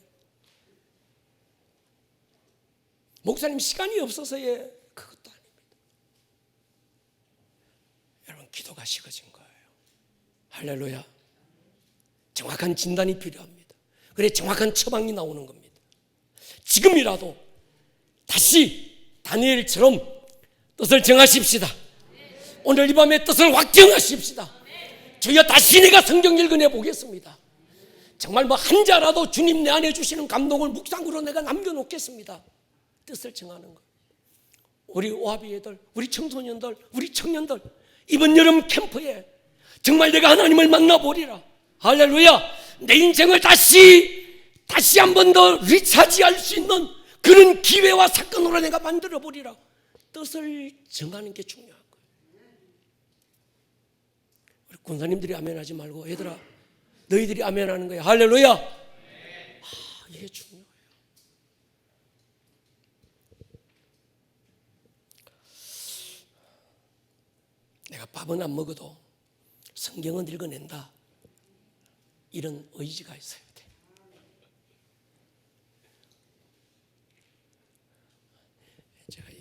목사님 시간이 없어서예, 그것도 아닙니다. 여러분, 기도가 식어진 거예요. 할렐루야. 정확한 진단이 필요합니다. 그래 정확한 처방이 나오는 겁니다. 지금이라도 다시 다니엘처럼 뜻을 정하십시다. 오늘 이 밤에 뜻을 확정하십시다. 저희가 다시 내가 성경 읽어내 보겠습니다. 정말 한 자라도 주님 내 안에 주시는 감동을 묵상으로 내가 남겨놓겠습니다. 뜻을 정하는 것. 우리 오하비 애들, 우리 청소년들, 우리 청년들, 이번 여름 캠프에 정말 내가 하나님을 만나보리라. 할렐루야. 내 인생을 다시 한 번 더 리차지할 수 있는 그런 기회와 사건으로 내가 만들어 보리라. 뜻을 정하는 게 중요한 거예요. 우리 군사님들이 아멘하지 말고, 얘들아 너희들이 아멘하는 거야. 할렐루야. 이게 중요해요. 내가 밥은 안 먹어도 성경은 읽어낸다, 이런 의지가 있어야 돼.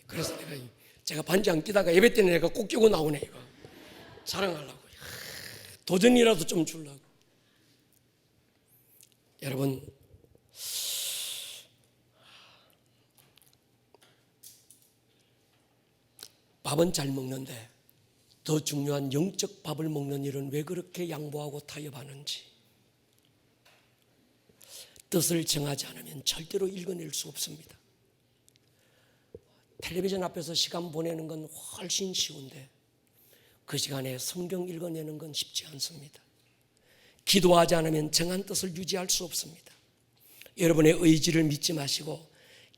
그래서 제가 반지 안 끼다가 예배 때는 내가 꼭 끼고 나오네. 이거 자랑하려고, 도전이라도 좀 주려고. 여러분, 밥은 잘 먹는데 더 중요한 영적 밥을 먹는 일은 왜 그렇게 양보하고 타협하는지, 뜻을 정하지 않으면 절대로 읽어낼 수 없습니다. 텔레비전 앞에서 시간 보내는 건 훨씬 쉬운데 그 시간에 성경 읽어내는 건 쉽지 않습니다. 기도하지 않으면 정한 뜻을 유지할 수 없습니다. 여러분의 의지를 믿지 마시고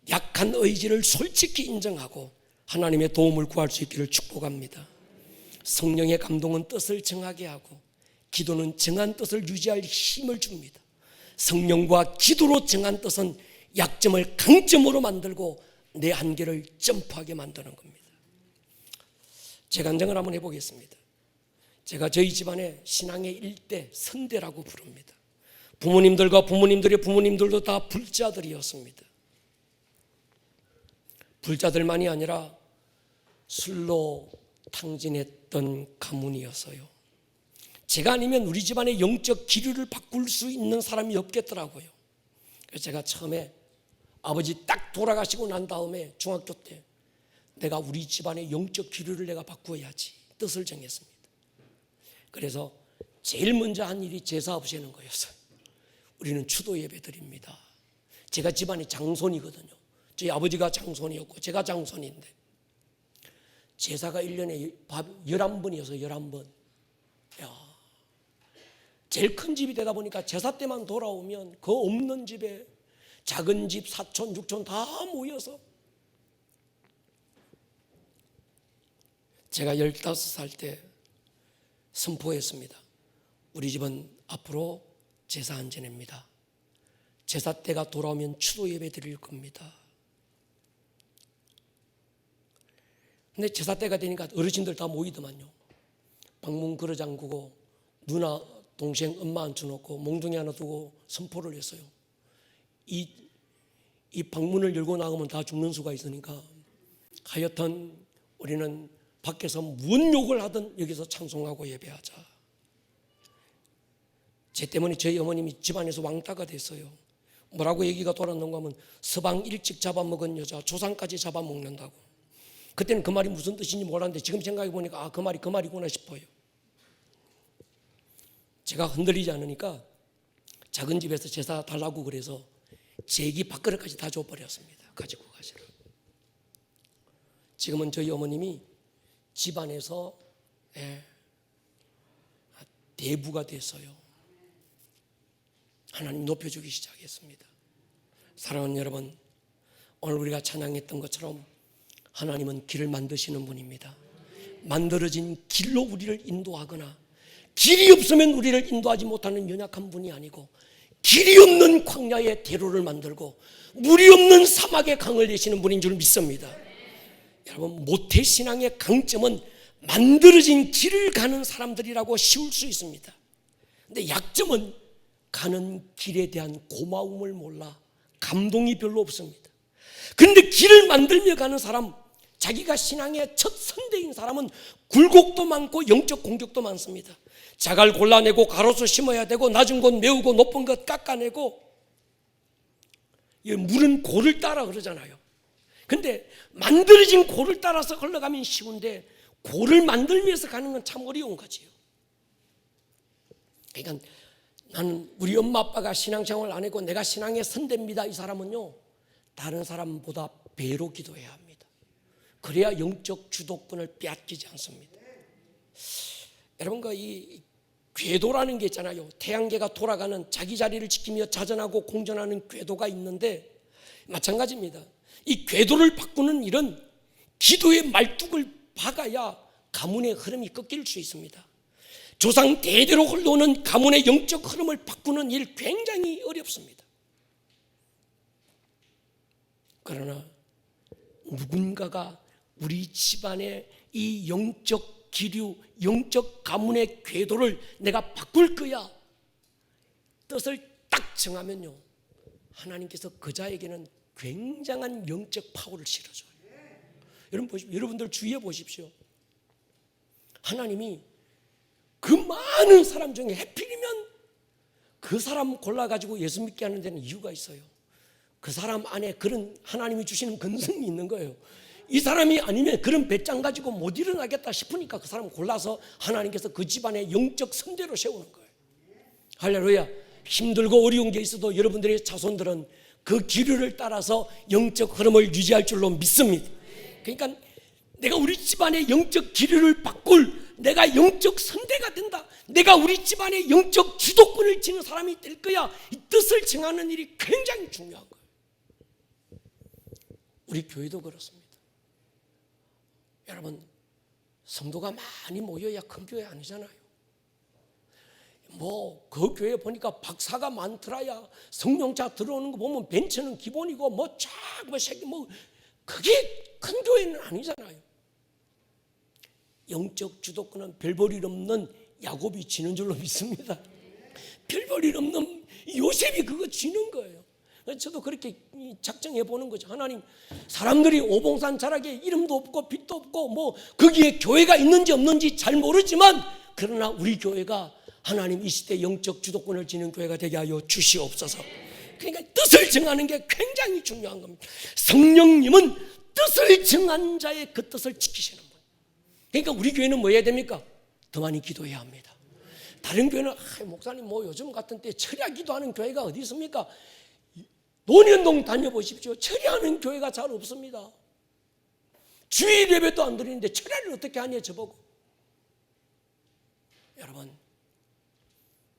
약한 의지를 솔직히 인정하고 하나님의 도움을 구할 수 있기를 축복합니다. 성령의 감동은 뜻을 정하게 하고 기도는 정한 뜻을 유지할 힘을 줍니다. 성령과 기도로 정한 뜻은 약점을 강점으로 만들고 내 한계를 점프하게 만드는 겁니다. 제 간증을 한번 해보겠습니다. 제가 저희 집안의 신앙의 일대 선대라고 부릅니다. 부모님들과 부모님들의 부모님들도 다 불자들이었습니다. 불자들만이 아니라 술로 탕진했던 가문이었어요. 제가 아니면 우리 집안의 영적 기류를 바꿀 수 있는 사람이 없겠더라고요. 그래서 제가 처음에 아버지 딱 돌아가시고 난 다음에 중학교 때 내가 우리 집안의 영적 기류를 내가 바꾸어야지 뜻을 정했습니다. 그래서 제일 먼저 한 일이 제사 없애는 거였어요. 우리는 추도 예배 드립니다. 제가 집안의 장손이거든요. 저희 아버지가 장손이었고 제가 장손인데 제사가 1년에 11번이어서 11번. 제일 큰 집이 되다 보니까 제사 때만 돌아오면 그 없는 집에 작은 집 사촌 육촌 다 모여서, 제가 15살 때 선포했습니다. 우리 집은 앞으로 제사 안 지냅니다. 제사 때가 돌아오면 추도 예배 드릴 겁니다. 근데 제사 때가 되니까 어르신들 다 모이더만요. 방문 걸어 잠그고 누나 동생 엄마 앉혀놓고 몽둥이 하나 두고 선포를 했어요. 이 방문을 열고 나가면 다 죽는 수가 있으니까 하여튼 우리는 밖에서 무슨 욕을 하든 여기서 찬송하고 예배하자. 제 때문에 저희 어머님이 집안에서 왕따가 됐어요. 뭐라고 얘기가 돌았는가 하면 서방 일찍 잡아먹은 여자 조상까지 잡아먹는다고. 그때는 그 말이 무슨 뜻인지 몰랐는데 지금 생각해 보니까 그 말이 그 말이구나 싶어요. 제가 흔들리지 않으니까 작은 집에서 제사 달라고 그래서 제기 밥그릇까지 다 줘버렸습니다. 가지고 가시라. 지금은 저희 어머님이 집안에서 대부가 됐어요. 하나님 높여주기 시작했습니다. 사랑하는 여러분, 오늘 우리가 찬양했던 것처럼 하나님은 길을 만드시는 분입니다. 만들어진 길로 우리를 인도하거나 길이 없으면 우리를 인도하지 못하는 연약한 분이 아니고 길이 없는 광야에 대로를 만들고 물이 없는 사막에 강을 내시는 분인 줄 믿습니다. 여러분, 모태신앙의 강점은 만들어진 길을 가는 사람들이라고 쉬울 수 있습니다. 근데 약점은 가는 길에 대한 고마움을 몰라 감동이 별로 없습니다. 그런데 길을 만들며 가는 사람, 자기가 신앙의 첫 선대인 사람은 굴곡도 많고 영적 공격도 많습니다. 자갈 골라내고 가로수 심어야 되고 낮은 곳 메우고 높은 것 깎아내고, 물은 고를 따라 그러잖아요. 근데 만들어진 고를 따라서 흘러가면 쉬운데 고를 만들면서 가는 건 참 어려운 거지요. 그러니까 나는 우리 엄마 아빠가 신앙생활을 안 했고 내가 신앙의 선대입니다. 이 사람은요, 다른 사람보다 배로 기도해야 합니다. 그래야 영적 주도권을 빼앗기지 않습니다. 여러분과 이 궤도라는 게 있잖아요. 태양계가 돌아가는, 자기 자리를 지키며 자전하고 공전하는 궤도가 있는데 마찬가지입니다. 이 궤도를 바꾸는 일은 기도의 말뚝을 박아야 가문의 흐름이 꺾일 수 있습니다. 조상 대대로 흘러오는 가문의 영적 흐름을 바꾸는 일 굉장히 어렵습니다. 그러나 누군가가 우리 집안의 이 영적 기류, 영적 가문의 궤도를 내가 바꿀 거야 뜻을 딱 정하면요, 하나님께서 그 자에게는 굉장한 영적 파워를 실어줘요. 여러분 보십시오. 여러분들 주의해 보십시오. 하나님이 그 많은 사람 중에 하필이면 그 사람 골라가지고 예수 믿게 하는 데는 이유가 있어요. 그 사람 안에 그런 하나님이 주시는 근성이 있는 거예요. 이 사람이 아니면 그런 배짱 가지고 못 일어나겠다 싶으니까 그 사람을 골라서 하나님께서 그 집안의 영적 선대로 세우는 거예요. 할렐루야. 힘들고 어려운 게 있어도 여러분들의 자손들은 그 기류를 따라서 영적 흐름을 유지할 줄로 믿습니다. 그러니까 내가 우리 집안의 영적 기류를 바꿀, 내가 영적 선대가 된다, 내가 우리 집안의 영적 주도권을 지는 사람이 될 거야, 이 뜻을 정하는 일이 굉장히 중요한 거예요. 우리 교회도 그렇습니다. 여러분, 성도가 많이 모여야 큰 교회 아니잖아요. 그 교회 보니까 박사가 많더라야 성령차 들어오는 거 보면 벤츠는 기본이고 그게 큰 교회는 아니잖아요. 영적 주도권은 별 볼 일 없는 야곱이 지는 줄로 믿습니다. 별 볼 일 없는 요셉이 그거 지는 거예요. 저도 그렇게 작정해 보는 거죠. 하나님, 사람들이 오봉산 자락에 이름도 없고 빛도 없고 거기에 교회가 있는지 없는지 잘 모르지만, 그러나 우리 교회가 하나님 이 시대 영적 주도권을 지는 교회가 되게 하여 주시옵소서. 그러니까 뜻을 정하는 게 굉장히 중요한 겁니다. 성령님은 뜻을 정한 자의 그 뜻을 지키시는 분. 그러니까 우리 교회는 뭐 해야 됩니까? 더 많이 기도해야 합니다. 다른 교회는 목사님 요즘 같은 때 철야 기도하는 교회가 어디 있습니까? 논현동 다녀보십시오. 철야하는 교회가 잘 없습니다. 주일 예배도 안 드리는데 철야를 어떻게 하냐 저보고. 여러분,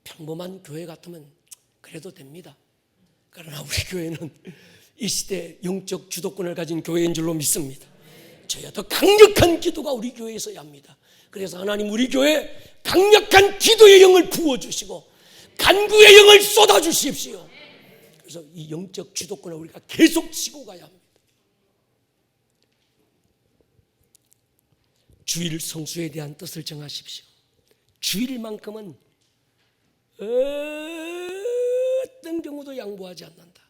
평범한 교회 같으면 그래도 됩니다. 그러나 우리 교회는 이 시대 영적 주도권을 가진 교회인 줄로 믿습니다. 저희가 더 강력한 기도가 우리 교회에 있어야 합니다. 그래서 하나님 우리 교회에 강력한 기도의 영을 부어주시고 간구의 영을 쏟아주십시오. 그래서 이 영적 주도권을 우리가 계속 지고 가야 합니다. 주일 성수에 대한 뜻을 정하십시오. 주일만큼은 어떤 경우도 양보하지 않는다.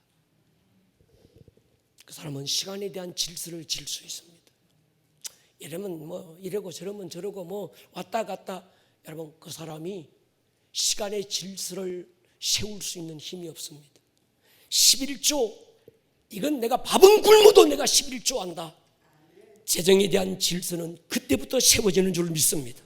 그 사람은 시간에 대한 질서를 질 수 있습니다. 이러면 이러고 저러면 저러고 왔다 갔다. 여러분, 그 사람이 시간의 질서를 세울 수 있는 힘이 없습니다. 11조, 이건 내가 밥은 굶어도 내가 11조 한다. 재정에 대한 질서는 그때부터 세워지는 줄 믿습니다.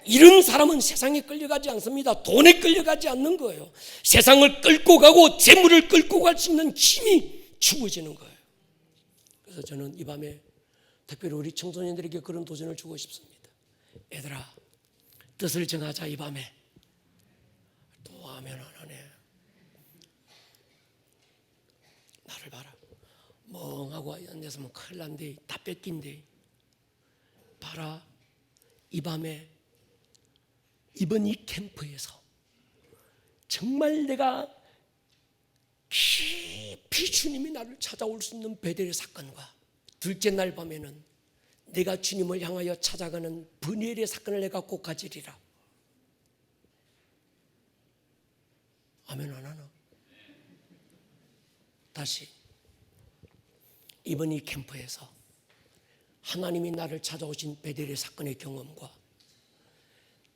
이런 사람은 세상에 끌려가지 않습니다. 돈에 끌려가지 않는 거예요. 세상을 끌고 가고 재물을 끌고 갈 수 있는 힘이 주어지는 거예요. 그래서 저는 이 밤에 특별히 우리 청소년들에게 그런 도전을 주고 싶습니다. 얘들아, 뜻을 정하자. 이 밤에 또 하면 안 하네. 나를 봐라. 멍하고 앉아서면 큰일 난대. 다 뺏긴대. 봐라. 이 밤에 이번 이 캠프에서 정말 내가 깊이 주님이 나를 찾아올 수 있는 베델의 사건과 둘째 날 밤에는 내가 주님을 향하여 찾아가는 브니엘의 사건을 내가 꼭 가지리라. 아멘 안 하나? 다시 이번 이 캠프에서 하나님이 나를 찾아오신 베델의 사건의 경험과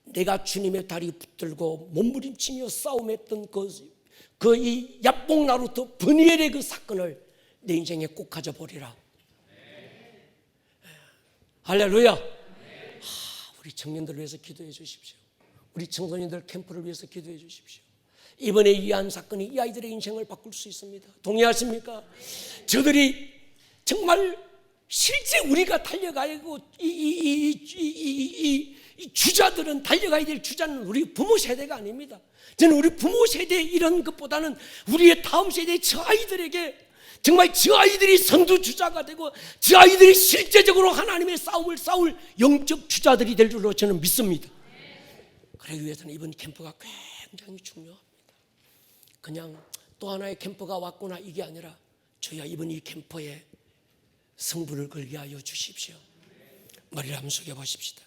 내가 주님의 다리 붙들고 몸부림치며 싸움했던 그 이 야복나루터 브니엘의 그 사건을 내 인생에 꼭 가져보리라. 할렐루야. 우리 청년들을 위해서 기도해 주십시오. 우리 청소년들 캠프를 위해서 기도해 주십시오. 이번에 이 한 사건이 이 아이들의 인생을 바꿀 수 있습니다. 동의하십니까? 저들이 정말 실제 우리가 달려가야 하고 이 주자들은 달려가야 될 주자는 우리 부모 세대가 아닙니다. 저는 우리 부모 세대 이런 것보다는 우리의 다음 세대 저 아이들에게 정말 저 아이들이 선두주자가 되고 저 아이들이 실제적으로 하나님의 싸움을 싸울 영적 주자들이 될 줄로 저는 믿습니다. 그러기 위해서는 이번 캠프가 굉장히 중요합니다. 그냥 또 하나의 캠프가 왔구나 이게 아니라 저희가 이번 이 캠프에 승부를 걸게 하여 주십시오. 머리를 한번 숙여 보십시다.